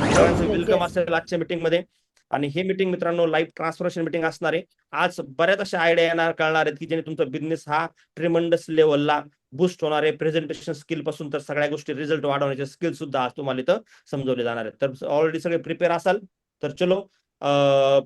सगळ्यांचं yes welcome yes. असेल आजच्या मीटिंगमध्ये. आणि हे मीटिंग मित्रांनो लाईव्ह ट्रान्सफॉर्मेशन मीटिंग असणार आहे. आज बऱ्याच अशा आयडिया येणार कळणार आहेत की ज्याने तुमचा बिझनेस हा ट्रिमंडस लेवलला बूस्ट होणार आहे. प्रेझेंटेशन स्किल पासून तर सगळ्या गोष्टी रिझल्ट वाढवण्याचे स्किल सुद्धा आज तुम्हाला इथं समजवले जाणार आहेत. तर ऑलरेडी सगळे प्रिपेअर असाल तर चलो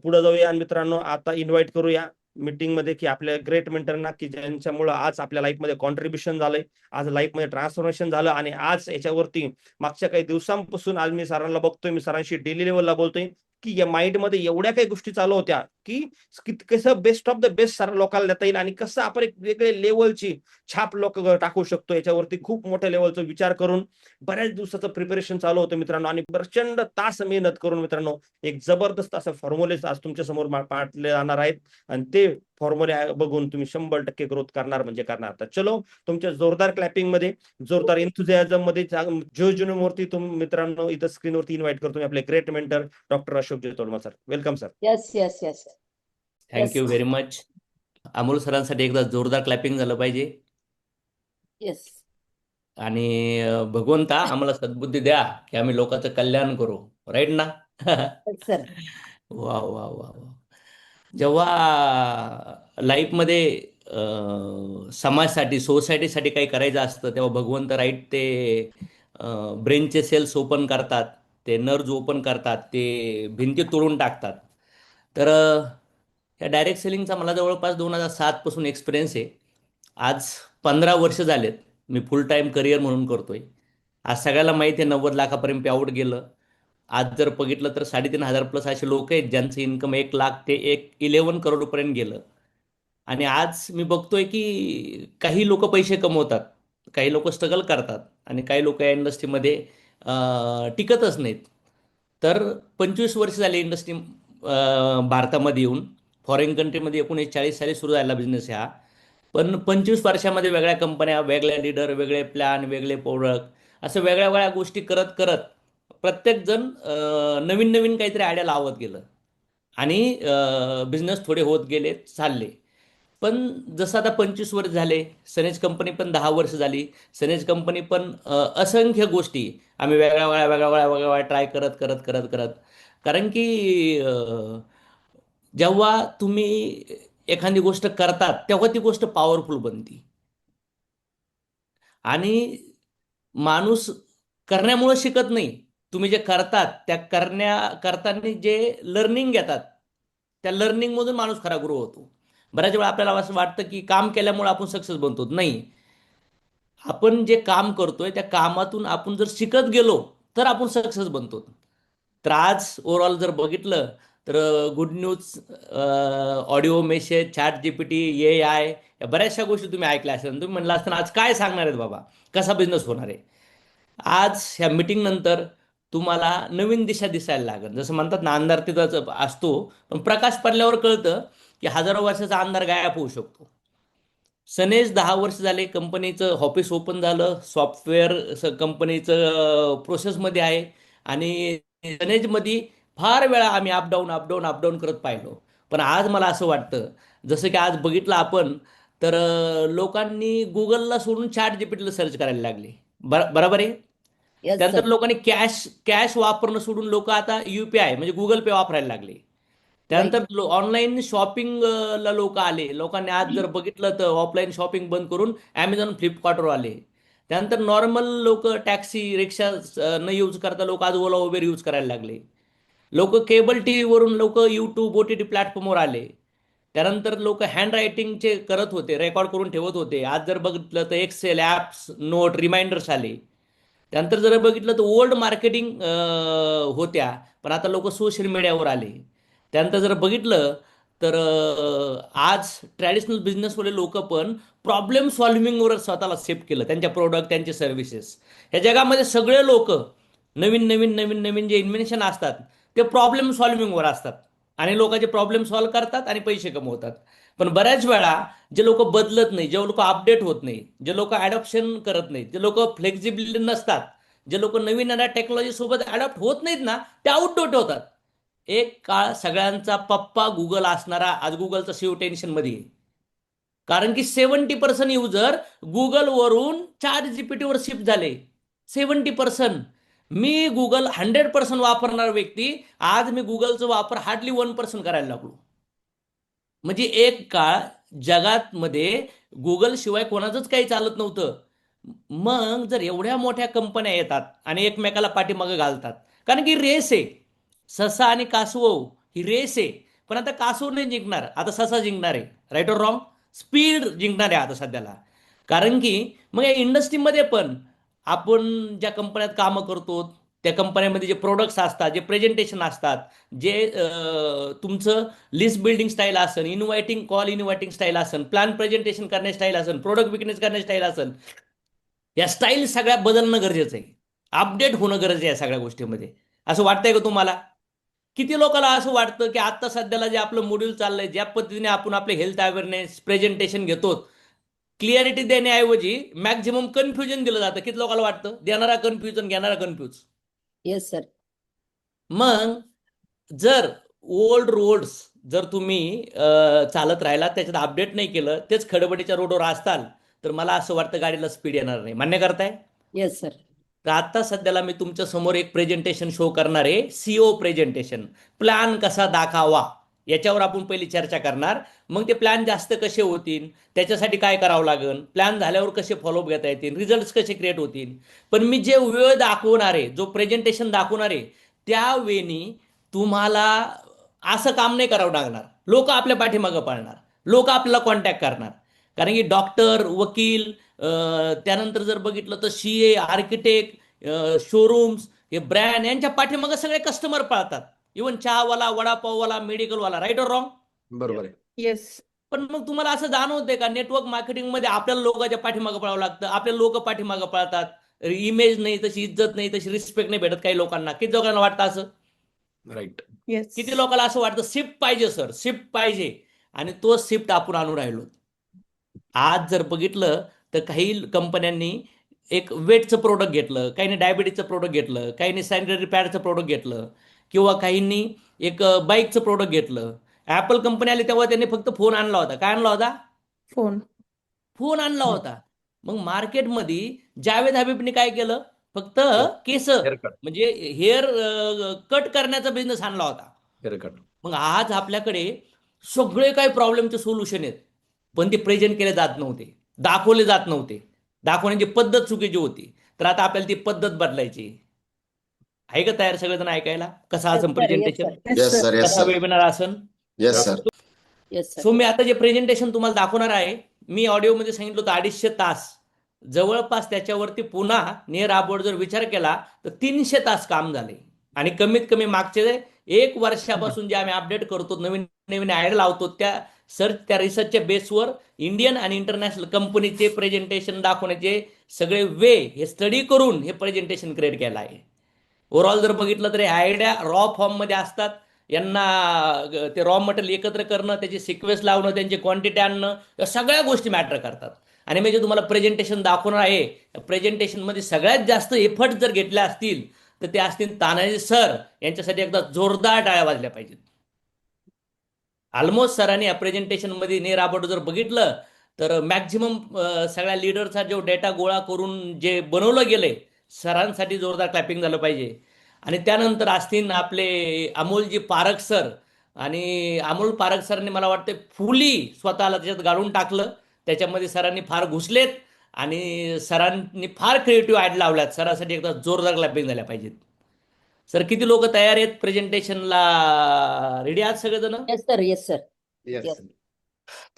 पुढे जाऊया. आणि मित्रांनो आता इन्व्हाइट करूया मीटिंग मध्ये की आपल्या ग्रेट मेंटरना की ज्यांच्यामुळे आज आपल्या लाईफमध्ये कॉन्ट्रीब्युशन झालंय, आज लाईफमध्ये ट्रान्सफॉर्मेशन झालं. आणि आज याच्यावरती मागच्या काही दिवसांपासून आज मी सरांना बघतोय, मी सरांशी डेली लेवलला बोलतोय की या माइंड मध्ये एवढ्या काही गोष्टी चालू होत्या की कसं best of the best sir लोकांना देता येईल आणि कसं आपण एक वेगळे लेवलची छाप लोक टाकू शकतो याच्यावरती खूप मोठ्या लेवलचा विचार करून बऱ्याच दिवसाचं प्रिपरेशन चालू होतं मित्रांनो. आणि प्रचंड तास मेहनत करून मित्रांनो एक जबरदस्त असं फॉर्म्युलेज आज तुमच्या समोर मांडले जाणार आहेत. आणि ते फॉर्म्युले बघून तुम्ही 100% ग्रोथ करणार म्हणजे करणार. तर चलो तुमच्या जोरदार क्लॅपिंग मध्ये, जोरदार एन्थुझियाझम मध्ये जो मित्रांनो इथं स्क्रीनवरती इन्व्हाइट करतो मी आपले great mentor doctor Ashok Todmal sir. Welcome sir. Yes yes yes yes thank you very much. Amol सरांसाठी एकदा जोरदार क्लॅपिंग झालं पाहिजे. येस. आणि भगवंता आम्हाला सद्बुद्धी द्या की आम्ही लोकांचं कल्याण करू. राईट ना? सर. वा वा वा वा. जेव्हा लाईफमध्ये समाजासाठी सोसायटीसाठी काही करायचं असतं तेव्हा भगवंत राईट ते ब्रेनचे सेल्स ओपन करतात, ते नर्व्ज ओपन करतात, ते भिंती तोडून टाकतात. तर या डायरेक्ट सेलिंगचा मला जवळपास 2007 पासून एक्सपिरियन्स आहे. आज 15 वर्ष झालेत मी फुल टाईम करिअर म्हणून करतोय. आज सगळ्याला माहिती आहे 90 लाखापर्यंत पेआउट गेलं. आज जर बघितलं तर 3,500 प्लस असे लोक आहेत ज्यांचं इन्कम 1 लाख ते 11 करोडपर्यंत गेलं. आणि आज मी बघतोय की काही लोक पैसे कमवतात, काही लोक स्ट्रगल करतात आणि काही लोक या इंडस्ट्रीमध्ये टिकतच नाहीत. तर 25 वर्ष झाली इंडस्ट्री भारतामध्ये येऊन. फॉरेन कंट्रीमध्ये 1940 साली सुरू झाला बिझनेस हा. पण 25 वर्षामध्ये वेगळ्या कंपन्या, वेगळ्या लीडर, वेगळे प्लॅन, वेगळे प्रोडक्ट, असं वेगळ्या वेगळ्या गोष्टी करत करत प्रत्येकजण नवीन नवीन काहीतरी आयडिया लावत गेलं आणि बिझनेस थोडे होत गेले, चालले. पण जसं आता 25 वर्ष झाले, सनेज कंपनी पण 10 वर्ष झाली. सनेज कंपनी पण असंख्य गोष्टी आम्ही वेगळ्या ट्राय करत करत करत करत. कारण की जेव्हा तुम्ही एखादी गोष्ट करतात तेव्हा ती गोष्ट पॉवरफुल बनती. आणि माणूस करण्यामुळं शिकत नाही. तुम्ही जे करतात त्या करताना जे लर्निंग घेतात त्या लर्निंगमधून माणूस खरा ग्रो होतो. बऱ्याच वेळा आपल्याला असं वाटतं की काम केल्यामुळे आपण सक्सेस बनतो. नाही, आपण जे काम करतोय त्या कामातून आपण जर शिकत गेलो तर आपण सक्सेस बनतो. तर आज ओव्हरऑल जर बघितलं तर good news, audio message, chat GPT, AI या बऱ्याचशा गोष्टी तुम्ही ऐकल्या असेल. तुम्ही म्हणला असताना आज काय सांगणार आहेत बाबा, कसा बिझनेस होणार आहे. आज ह्या मीटिंग नंतर तुम्हाला नवीन दिशा दिसायला लागेल. जसं म्हणतात ना, अंधार तिथंच असतो पण प्रकाश पडल्यावर कळतं की हजारो वर्षाचा अंधार गायब होऊ शकतो. सनेज 10 वर्ष झाले कंपनीचं ऑफिस ओपन झालं, सॉफ्टवेअर कंपनीचं प्रोसेसमध्ये आहे. आणि सनेजमध्ये फार वेळा आम्ही अपडाऊन अपडाऊन अपडाऊन करत पाहिलो. पण आज मला असं वाटतं, जसं की आज बघितलं आपण, तर लोकांनी गुगलला सोडून चॅट जीपीटीला सर्च करायला लागले. बरोबर आहे. येस त्यानंतर सर. लोकांनी कॅश कॅश वापरणं सोडून लोक आता UPI म्हणजे गुगल पे वापरायला लागले. राईट. त्यानंतर ऑनलाईन शॉपिंगला लोक आले. लोकांनी आज जर बघितलं तर ऑफलाईन शॉपिंग बंद करून ॲमेझॉन, फ्लिपकार्टवर आले. त्यानंतर नॉर्मल लोक टॅक्सी, रिक्षा न यूज करता लोक आज ओला उबेर यूज करायला लागले. लोक केबल टी व्हीवरून लोक यूट्यूब, OTT प्लॅटफॉर्मवर आले. त्यानंतर लोक हँड रायटिंगचे करत होते, रेकॉर्ड करून ठेवत होते. आज जर बघितलं तर एक्सेल, ॲप्स, नोट, रिमाइंडर्स आले. त्यानंतर जर बघितलं तर ओल्ड मार्केटिंग होत्या, पण आता लोक सोशल मीडियावर आले. त्यानंतर जर बघितलं तर आज ट्रॅडिशनल बिझनेसवाले लोक पण प्रॉब्लेम सॉल्व्हिंगवर स्वतःला सेट केलं, त्यांच्या प्रोडक्ट, त्यांचे सर्व्हिसेस. ह्या जगामध्ये सगळे लोक नवीन नवीन नवीन नवीन जे इन्व्हेन्शन असतात ते प्रॉब्लेम सॉल्व्हिंगवर असतात. आणि लोकांचे प्रॉब्लेम सॉल्व्ह करतात आणि पैसे कमवतात. पण बऱ्याच वेळा जे लोक बदलत नाही, जे लोक अपडेट होत नाही, जे लोक अडॉप्शन करत नाहीत, जे लोक फ्लेक्झिबिलिटी नसतात, जे लोक नवीन टेक्नॉलॉजी सोबत अडॉप्ट होत नाहीत ना, ते आउटडोट होतात. एक काळ सगळ्यांचा पप्पा गुगल असणारा आज गुगलचा CEO टेन्शन मध्ये आहे. कारण की 70% युजर गुगलवरून ChatGPT वर शिफ्ट झाले. 70%. मी गुगल 100% वापरणारा व्यक्ती, आज मी गुगलचा वापर हार्डली 1% करायला लागलो. म्हणजे एक काळ जगात मध्ये गुगल शिवाय कोणाचंच काही चालत नव्हतं. मग जर एवढ्या मोठ्या कंपन्या येतात आणि एकमेकाला पाठीमागे घालतात, कारण की रेस आहे. ससा आणि कासव ही रेस आहे. पण आता कासव नाही जिंकणार, आता ससा जिंकणार आहे. Right or wrong? स्पीड जिंकणार आहे आता सध्याला. कारण की मग या इंडस्ट्रीमध्ये पण आपण ज्या कंपन्यात कामं करतो, त्या कंपन्यामध्ये जे प्रोडक्ट्स असतात, जे प्रेझेंटेशन असतात, जे तुमचं लिस्ट बिल्डिंग स्टाईल असेल, इन्व्हायटिंग कॉल इन्व्हायटिंग स्टाईल असेल, प्लॅन प्रेझेंटेशन करण्याची स्टाईल असेल, प्रोडक्ट विकनेस करण्याची स्टाईल असेल, या स्टाईल सगळ्या बदलणं गरजेचं आहे. अपडेट होणं गरजेचं आहे सगळ्या गोष्टीमध्ये. असं वाटतंय का तुम्हाला? किती लोकांना असं वाटतं की आता सध्याला जे आपलं मॉड्यूल चाललंय, ज्या पद्धतीने आपण आपले हेल्थ अवेअरनेस प्रेझेंटेशन घेतो, क्लिअरिटी देण्याऐवजी मॅक्झिमम कन्फ्युजन दिलं जातं. किती लोकांना वाटतं? देणारा कन्फ्युजन, घेणारा कन्फ्यूज. Yes sir. मग जर ओल्ड रोड्स जर तुम्ही चालत राहिला, त्याच्यात अपडेट नाही केलं, तेच खडबडीच्या रोडवर असताल, तर मला असं वाटतं गाडीला स्पीड येणार नाही. मान्य करताय? Yes sir. तर आता सध्याला मी तुमच्या समोर एक प्रेझेंटेशन शो करणार आहे. सीओ प्रेझेंटेशन, प्लॅन कसा दाखवावा याच्यावर आपण पहिली चर्चा करणार. मग ते प्लॅन जास्त कसे होतील, त्याच्यासाठी काय करावं लागेल, प्लॅन झाल्यावर कसे फॉलोअप घेता येतील, रिझल्ट कसे क्रिएट होतील. पण मी जे वेळ दाखवणार आहे, जो प्रेझेंटेशन दाखवणार आहे, त्या वेळी तुम्हाला असं काम नाही करावं लागणार. लोक आपल्या पाठीमागं पळणार, लोक आपल्याला कॉन्टॅक्ट करणार. कारण की डॉक्टर, वकील, त्यानंतर जर बघितलं तर CA, आर्किटेक्ट, शोरूम्स, हे ब्रँड, यांच्या पाठीमागं सगळे कस्टमर पळतात. इव्हन चहावाला, वडापाववाला, मेडिकलवाला. Right or wrong? बरोबर आहे. येस. पण मग तुम्हाला असं जाणवतंय का, नेटवर्क मार्केटिंगमध्ये आपल्याला लोकांच्या पाठीमागं पळावं लागतं, आपल्या लोक पाठीमागं पळतात, इमेज नाही तशी, इज्जत नाही तशी, रिस्पेक्ट नाही भेटत काही लोकांना. किती लोकांना वाटतं असं? राईट. येस. किती लोकांना असं वाटतं शिफ्ट पाहिजे सर, शिफ्ट पाहिजे, आणि तो शिफ्ट आपण आणून राहिलो. आज जर बघितलं तर काही कंपन्यांनी एक वेटचं प्रोडक्ट घेतलं, काहींनी डायबिटीजचं प्रोडक्ट घेतलं, काहींनी सॅनिटरी पॅडचं प्रोडक्ट घेतलं, किंवा काहींनी एक बाईकचं प्रोडक्ट घेतलं. ॲपल कंपनी आली तेव्हा त्यांनी फक्त फोन आणला होता. काय आणला होता? फोन. फोन आणला होता. मग मार्केटमध्ये जावेद हबीबने काय केलं? फक्त केस, हेअरकट. म्हणजे हेअर कट करण्याचा बिझनेस आणला होता. हेअरकट. मग आज आपल्याकडे सगळे काही प्रॉब्लेमचे सोल्युशन आहेत, पण ते प्रेझेंट केले जात नव्हते, दाखवले जात नव्हते, दाखवण्याची पद्धत चुकीची होती. तर आता आपल्याला ती पद्धत बदलायची आहे. का तयार सगळेजण ऐकायला? कसं असं प्रेझेंटेशन, येस सर, येस कसा सर, वेबिनार असन? Yes sir. Yes sir. So मी आता जे प्रेझेंटेशन तुम्हाला दाखवणार आहे, मी ऑडिओमध्ये सांगितलं होतं 250 तास. जवळपास त्याच्यावरती पुन्हा नियर अबाउट जर विचार केला तर 300 तास काम झाले. आणि कमीत कमी मागचे 1 वर्षापासून जे आम्ही अपडेट करतो, नवीन नवीन ॲड लावतो, त्या रिसर्चच्या बेसवर इंडियन आणि इंटरनॅशनल कंपनीचे प्रेझेंटेशन दाखवण्याचे सगळे वे हे स्टडी करून हे प्रेझेंटेशन क्रिएट केलं आहे. ओव्हरऑल जर बघितलं तर आयडिया रॉ फॉर्ममध्ये असतात. यांना ते रॉ मटेरियल एकत्र करणं, त्याची सिक्वेन्स लावणं, त्यांची क्वांटिटी आणणं, या सगळ्या गोष्टी मॅटर करतात. आणि मी जे तुम्हाला प्रेझेंटेशन दाखवणार आहे, प्रेझेंटेशनमध्ये सगळ्यात जास्त एफर्ट जर घेतले असतील तर ते असतील तानाजी सर. यांच्यासाठी एकदा जोरदार टाळ्या वाजल्या पाहिजेत. ऑलमोस्ट सरांनी या प्रेझेंटेशनमध्ये नियर अबाउट जर बघितलं तर मॅक्झिमम सगळ्या लीडरचा जो डेटा गोळा करून जे बनवलं गेलंय, सरांसाठी जोरदार क्लॅपिंग झालं पाहिजे. आणि त्यानंतर असतील आपले अमोलजी पारख सर. आणि अमोल पारख सरांनी मला वाटतं फुली स्वतःला त्याच्यात गाळून टाकलं. त्याच्यामध्ये सरांनी फार घुसलेत आणि सरांनी फार क्रिएटिव्ह ॲड लावल्यात. सरांसाठी एकदा जोरदार क्लॅपिंग झाल्या पाहिजेत. सर किती लोक तयार आहेत प्रेझेंटेशनला? रेडी आहात सगळेजण? Yes sir. Yes sir. Yes.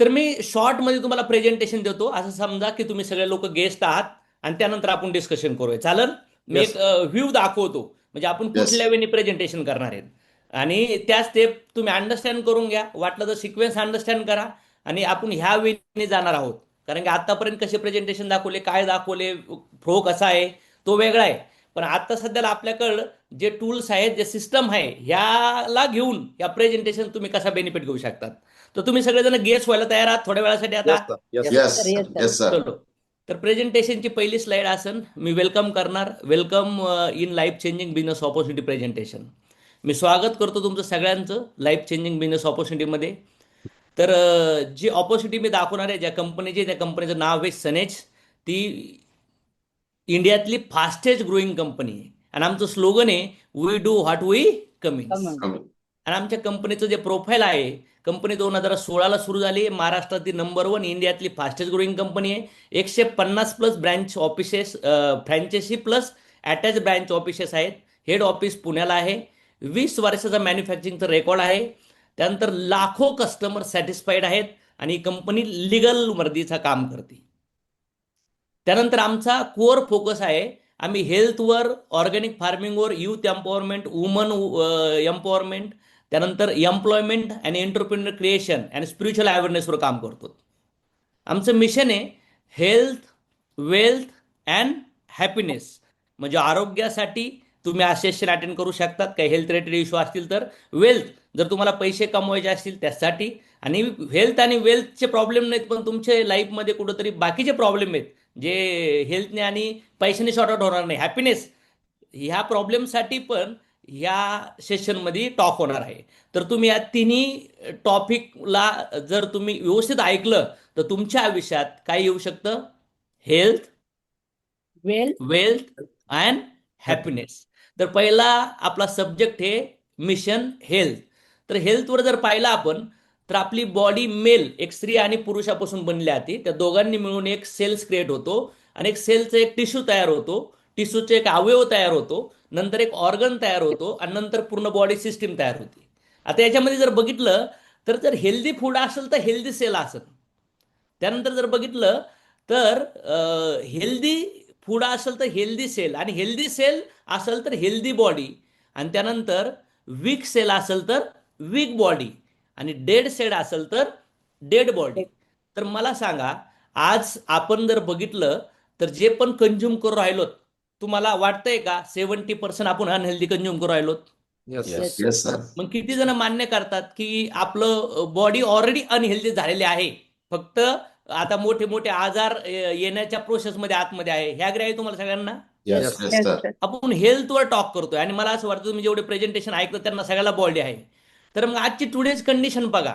तर मी शॉर्टमध्ये तुम्हाला प्रेझेंटेशन देतो. असं समजा की तुम्ही सगळे लोक गेस्ट आहात आणि त्यानंतर आपण डिस्कशन करूया. चालेल? मी Yes. एक व्ह्यू दाखवतो, म्हणजे आपण Yes. कुठल्या वेळी प्रेझेंटेशन करणार आहेत, आणि त्या स्टेप तुम्ही अंडरस्टँड करून घ्या. वाटलं तर सिक्वेन्स अंडरस्टँड करा. आणि आपण ह्या वेळी जाणार आहोत, कारण की आतापर्यंत कसे प्रेझेंटेशन दाखवले, काय दाखवले, फ्लो कसा आहे तो वेगळा आहे. पण आता सध्याला आपल्याकडं जे टूल्स आहेत, जे सिस्टम आहे, ह्याला घेऊन या प्रेझेंटेशन तुम्ही कसा बेनिफिट घेऊ शकतात. तर तुम्ही सगळेजण गेस व्हायला तयार आहात थोड्या वेळासाठी आता? Yes, sir. Yes, yes sir, yes, sir. Yes sir. चलो. तर प्रेझेंटेशनची पहिली स्लाइड असन, मी वेलकम करणार. Welcome in life changing business opportunity presentation. मी स्वागत करतो तुमचं सगळ्यांचं लाईफ चेंजिंग बिझनेस ऑपॉर्च्युनिटीमध्ये. तर जी ऑपॉर्च्युनिटी मी दाखवणार आहे ज्या कंपनीची, त्या कंपनीचं नाव आहे सनेज. ती इंडियातली फास्टेस्ट ग्रोईंग कंपनी आहे आणि आमचं स्लोगन आहे we do what we coming. Come on. आणि आमच्या कंपनीचं जे प्रोफाईल आहे, कंपनी 2016ला सुरू झाली आहे, महाराष्ट्रातील नंबर 1 इंडियातली फास्टेस्ट ग्रोईंग कंपनी आहे. 150 plus branch offices, franchise plus attach branch offices आहेत. हेड ऑफिस पुण्याला आहे. 20 वर्षाचा मॅन्युफॅक्चरिंगचा रेकॉर्ड आहे. त्यानंतर लाखो कस्टमर सॅटिस्फाईड आहेत आणि ही कंपनी लिगल वर्दीचं काम करते. त्यानंतर आमचा कोर फोकस आहे, आम्ही हेल्थवर, ऑर्गॅनिक फार्मिंगवर, यूथ एम्पॉवरमेंट, वुमन एम्पॉवरमेंट, त्यानंतर employment and entrepreneur creation and spiritual अवेअरनेसवर काम करतो. आमचं मिशन आहे हेल्थ, वेल्थ अँड हॅपीनेस. म्हणजे आरोग्यासाठी तुम्ही सेशन अटेंड करू शकतात, काही हेल्थ रिलेटेड इश्यू असतील तर. वेल्थ, जर तुम्हाला पैसे कमवायचे असतील त्यासाठी. आणि हेल्थ आणि वेल्थचे प्रॉब्लेम नाहीत, पण तुमच्या लाईफमध्ये कुठंतरी बाकीचे प्रॉब्लेम आहेत जे हेल्थने आणि पैशाने शॉर्ट आउट होणार नाही. हॅपीनेस ह्या प्रॉब्लेमसाठी पण ह्या सेशनमध्ये टॉक होणार आहे. तर तुम्ही या तिन्ही टॉपिकला जर तुम्ही व्यवस्थित ऐकलं तर तुमच्या आयुष्यात काय येऊ शकतं? Health, Well, wealth and happiness. तर पहिला आपला सब्जेक्ट आहे मिशन हेल्थ. तर हेल्थवर जर पाहिलं आपण तर आपली बॉडी मेल, एक स्त्री आणि पुरुषापासून बनली जाते. त्या दोघांनी मिळून एक सेल्स क्रिएट होतो आणि एक सेलचं एक टिश्यू तयार होतो. टिश्यूचे एक अवयव तयार होतो, नंतर एक ऑर्गन तयार होतो आणि नंतर पूर्ण बॉडी सिस्टीम तयार होते. आता याच्यामध्ये जर बघितलं तर जर हेल्दी फूड असेल तर हेल्दी सेल असेल. त्यानंतर जर बघितलं तर हेल्दी फूड असेल तर हेल्दी सेल, आणि हेल्दी सेल असेल तर हेल्दी बॉडी, आणि त्यानंतर वीक सेल असेल तर वीक बॉडी, आणि डेड सेल असेल तर डेड बॉडी. तर मला सांगा, आज आपण जर बघितलं तर जे पण कंझ्युम करू राहिलो, तुम्हाला वाटतंय का 70% आपण अनहेल्दी कंझ्युम करू राहिलो? Yes. Yes. Yes, sir. मग किती जण मान्य करतात की आपलं बॉडी ऑलरेडी अनहेल्दी झालेली आहे, फक्त आता मोठे मोठे आजार येण्याच्या प्रोसेसमध्ये आतमध्ये आहे? ह्या ग्रह आहे तुम्हाला सगळ्यांना? Yes. Yes, Yes, sir. sir. आपण हेल्थवर टॉक करतोय आणि मला असं वाटतं तुम्ही जेवढे प्रेझेंटेशन ऐकलं त्यांना सगळ्याला बॉडी आहे. तर मग आजची टुडेज कंडिशन बघा.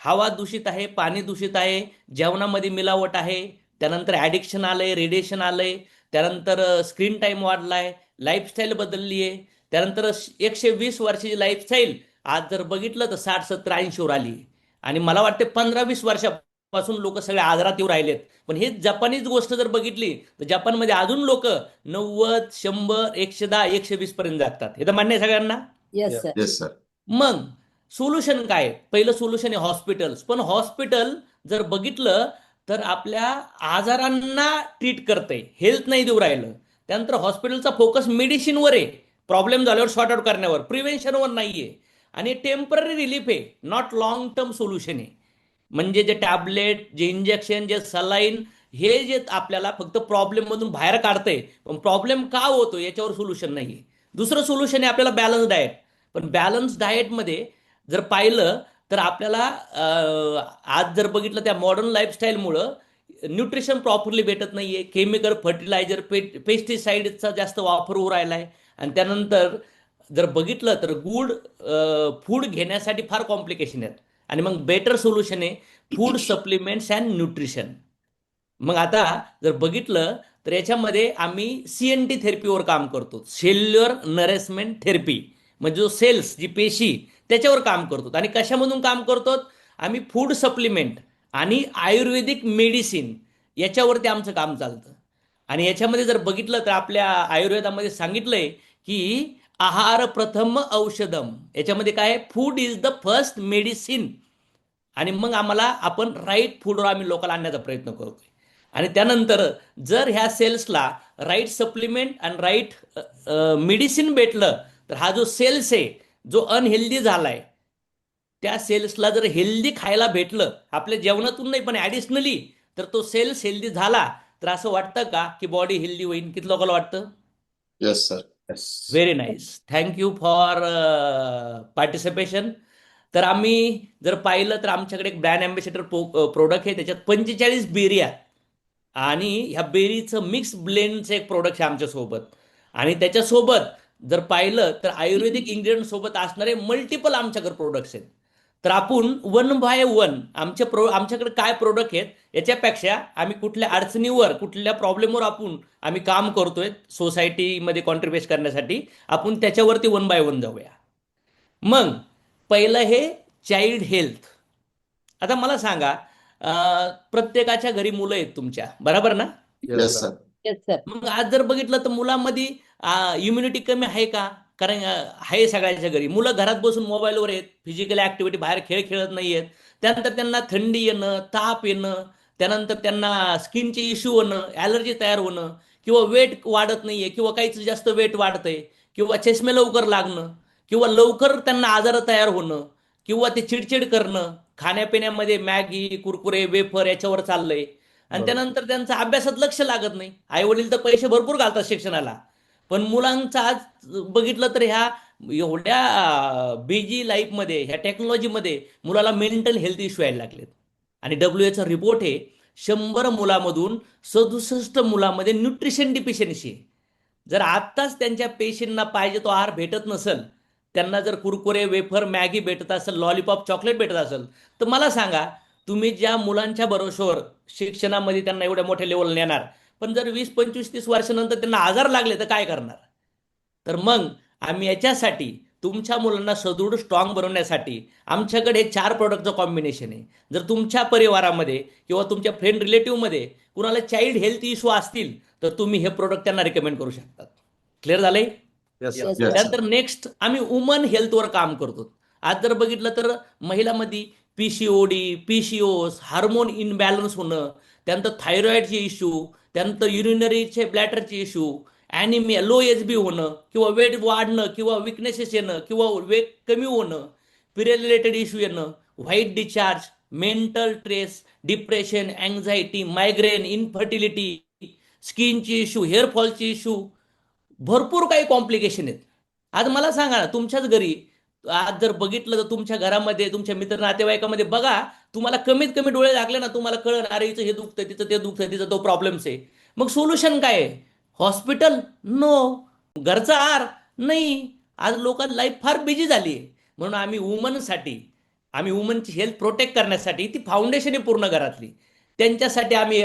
हवा दूषित आहे, पाणी दूषित आहे, जेवणामध्ये मिलावट आहे, त्यानंतर ॲडिक्शन आलंय, रेडिएशन आलंय, त्यानंतर स्क्रीन टाईम वाढलाय, लाईफस्टाईल बदलली आहे, त्यानंतर 120 वर्षाची लाईफस्टाईल आज जर बघितलं तर 60, 70, 80 वर आली. आणि मला वाटते 15-20 वर्षापासून लोक सगळे आजारात येऊ राहिलेत. पण हे जपानीच गोष्ट जर बघितली तर जपानमध्ये अजून लोक 90, 100, 110, 120 पर्यंत जातात. हे तर मान्य आहे सगळ्यांना? yes, Yeah. sir. Yes, sir. मग सोल्युशन काय? पहिलं सोल्युशन आहे हॉस्पिटल्स. पण हॉस्पिटल जर बघितलं तर आपल्या आजारांना ट्रीट करतंय, हेल्थ नाही देऊ राहिलं. त्यानंतर हॉस्पिटलचा फोकस मेडिसिनवर आहे, प्रॉब्लेम झाल्यावर शॉर्ट आउट करण्यावर, प्रिव्हेन्शनवर नाहीये. आणि टेम्पररी रिलीफ आहे, नॉट लॉंग टर्म सोल्युशन आहे. म्हणजे जे टॅबलेट, जे इंजेक्शन, जे सलाईन, हे जे आपल्याला फक्त प्रॉब्लेममधून बाहेर काढतंय, पण प्रॉब्लेम का होतो याच्यावर सोल्युशन नाही. दुसरं सोल्युशन आहे आपल्याला बॅलन्स डाएट. पण बॅलन्स डाएटमध्ये जर पाहिलं तर आपल्याला आज जर बघितलं त्या मॉडर्न लाईफस्टाईलमुळं न्यूट्रिशन प्रॉपरली भेटत नाहीये, केमिकल, फर्टिलायझर, पेस्टिसाइडचा जास्त वापर होऊ राहिला आहे. आणि त्यानंतर जर बघितलं तर गुड फूड घेण्यासाठी फार कॉम्प्लिकेशन आहेत. आणि मग बेटर सोल्युशन आहे फूड सप्लिमेंट्स अँड न्यूट्रिशन. मग आता जर बघितलं तर याच्यामध्ये आम्ही CNT थेरपीवर काम करतो, सेल्युलर नरिशमेंट थेरपी. म्हणजे जो सेल्स, जी पेशी, त्याच्यावर काम करतो. आणि कशामधून काम करतो? आम्ही फूड सप्लिमेंट आणि आयुर्वेदिक मेडिसिन याच्यावरती आमचं काम चालतं. आणि याच्यामध्ये जर बघितलं तर आपल्या आयुर्वेदामध्ये सांगितलंय की आहार प्रथम औषधम. याच्यामध्ये काय आहे? Food is the first medicine. आणि मग आपण राईट फूडवर आम्ही लोकांना आणण्याचा प्रयत्न करतोय. आणि त्यानंतर जर ह्या सेल्सला राईट सप्लिमेंट आणि राईट मेडिसिन भेटलं तर हा जो सेल्स आहे, जो अनहेल्दी झालाय, त्या सेल्सला जर हेल्दी खायला भेटलं आपल्या जेवणातून नाही पण ॲडिशनली, तर तो सेल्स हेल्दी झाला तर असं वाटतं का की बॉडी हेल्दी होईल? किती लोकांना वाटतं? Yes, sir. Yes. Very nice. Thank you for participation. तर आम्ही जर पाहिलं तर आमच्याकडे एक ब्रँड अँबॅसेडर प्रोडक्ट आहे, त्याच्यात 45 बेरी आहेत. आणि ह्या बेरीचं मिक्स ब्लेंडचं एक प्रोडक्ट आहे आमच्यासोबत. आणि त्याच्यासोबत जर पाहिलं तर आयुर्वेदिक इन्ग्रेडियंट सोबत असणारे मल्टिपल आमच्याकडे प्रोडक्ट्स आहेत. तर आपण 1 बाय 1 आमच्याकडे काय प्रोडक्ट आहेत याच्यापेक्षा आम्ही कुठल्या अडचणीवर कुठल्या प्रॉब्लेमवर आम्ही काम करतोय सोसायटीमध्ये कॉन्ट्रीब्युट करण्यासाठी, आपण त्याच्यावरती 1 बाय 1 जाऊया. मग पहिलं हे चाइल्ड हेल्थ. आता मला सांगा, प्रत्येकाच्या घरी मुलं आहेत तुमच्या, बरोबर ना? Yes sir. Yes, sir. मग आज जर बघितलं तर मुलांमध्ये इम्युनिटी कमी आहे का? कारण आहे सगळ्यांच्या घरी. मुलं घरात बसून मोबाईलवर आहेत, फिजिकल ऍक्टिव्हिटी बाहेर खेळ खेळत नाहीयेत. त्यानंतर त्यांना थंडी येणं, ताप येणं, त्यानंतर त्यांना स्किनचे इश्यू होणं, ॲलर्जी तयार होणं, किंवा वेट वाढत नाहीये, किंवा काहीच जास्त वेट वाढतंय, किंवा चष्मे लवकर लागणं, किंवा लवकर त्यांना आजार तयार होणं, किंवा ते चिडचिड करणं, खाण्यापिण्यामध्ये मॅगी, कुरकुरे, वेफर याच्यावर चाललंय. आणि बरोबर. त्यानंतर त्यांचं अभ्यासात लक्ष लागत नाही. आई वडील तर पैसे भरपूर घालतात शिक्षणाला, पण मुलांचं आज बघितलं तर ह्या एवढ्या बिझी लाईफमध्ये, ह्या टेक्नॉलॉजीमध्ये मुलाला मेंटल हेल्थ इश्यू यायला लागलेत. आणि WHO रिपोर्ट आहे, 100 मुलामधून 67 मुलामध्ये न्यूट्रिशन डिफिशियन्सी आहे. जर आत्ताच त्यांच्या पेशींना पाहिजे तो आहार भेटत नसेल, त्यांना जर कुरकुरे, वेफर, मॅगी भेटत असेल, लॉलीपॉप, चॉकलेट भेटत असेल, तर मला सांगा, तुम्ही ज्या मुलांच्या भरोश्यावर शिक्षणामध्ये त्यांना एवढ्या मोठ्या लेवल नेणार, पण जर 20, 25, 30 वर्षानंतर त्यांना आजार लागले तर काय करणार? तर मग आम्ही याच्यासाठी तुमच्या मुलांना सदृढ स्ट्रॉंग बनवण्यासाठी आमच्याकडे 4 प्रोडक्टचं कॉम्बिनेशन आहे. जर तुमच्या परिवारामध्ये किंवा तुमच्या फ्रेंड रिलेटिव्हमध्ये कुणाला चाइल्ड हेल्थ इश्यू असतील, तर तुम्ही हे प्रोडक्ट त्यांना रिकमेंड करू शकतात. क्लिअर झालंय? Yes Yes, sir. त्यानंतर नेक्स्ट आम्ही वुमन हेल्थवर काम करतो. आज जर बघितलं तर महिलांमध्ये PCOD, PCOS, हार्मोन इनबॅलन्स होणं, त्यानंतर थायरॉइडचे इश्यू, त्यानंतर युरिनरीचे ब्लॅडरचे इश्यू, ॲनिमिया, लो HB होणं, किंवा वेट वाढणं, किंवा विकनेसेस येणं, किंवा वेट कमी होणं, पिरियड रिलेटेड इश्यू येणं, white discharge, mental stress, depression, anxiety, migraine, infertility, स्किनचे इश्यू, हेअरफॉलचे इश्यू, भरपूर काही कॉम्प्लिकेशन आहेत. आज मला सांगा ना, तुमच्याच घरी आज जर बघितलं तर तुमच्या घरामध्ये, तुमच्या मित्र नातेवाईकामध्ये बघा, तुम्हाला कमीत कमी डोळे लागले ना, तुम्हाला कळण, अरे हिचं हे दुखतंय, तिचं ते दुखतंय, तिचा तो प्रॉब्लेम्स आहे. मग सोल्युशन काय आहे? हॉस्पिटल? नो. घरचा आहार? नाही. आज लोकांची लाईफ फार बिझी झाली आहे. म्हणून आम्ही वुमनची हेल्थ प्रोटेक्ट करण्यासाठी, ती फाउंडेशन आहे पूर्ण घरातली, त्यांच्यासाठी आम्ही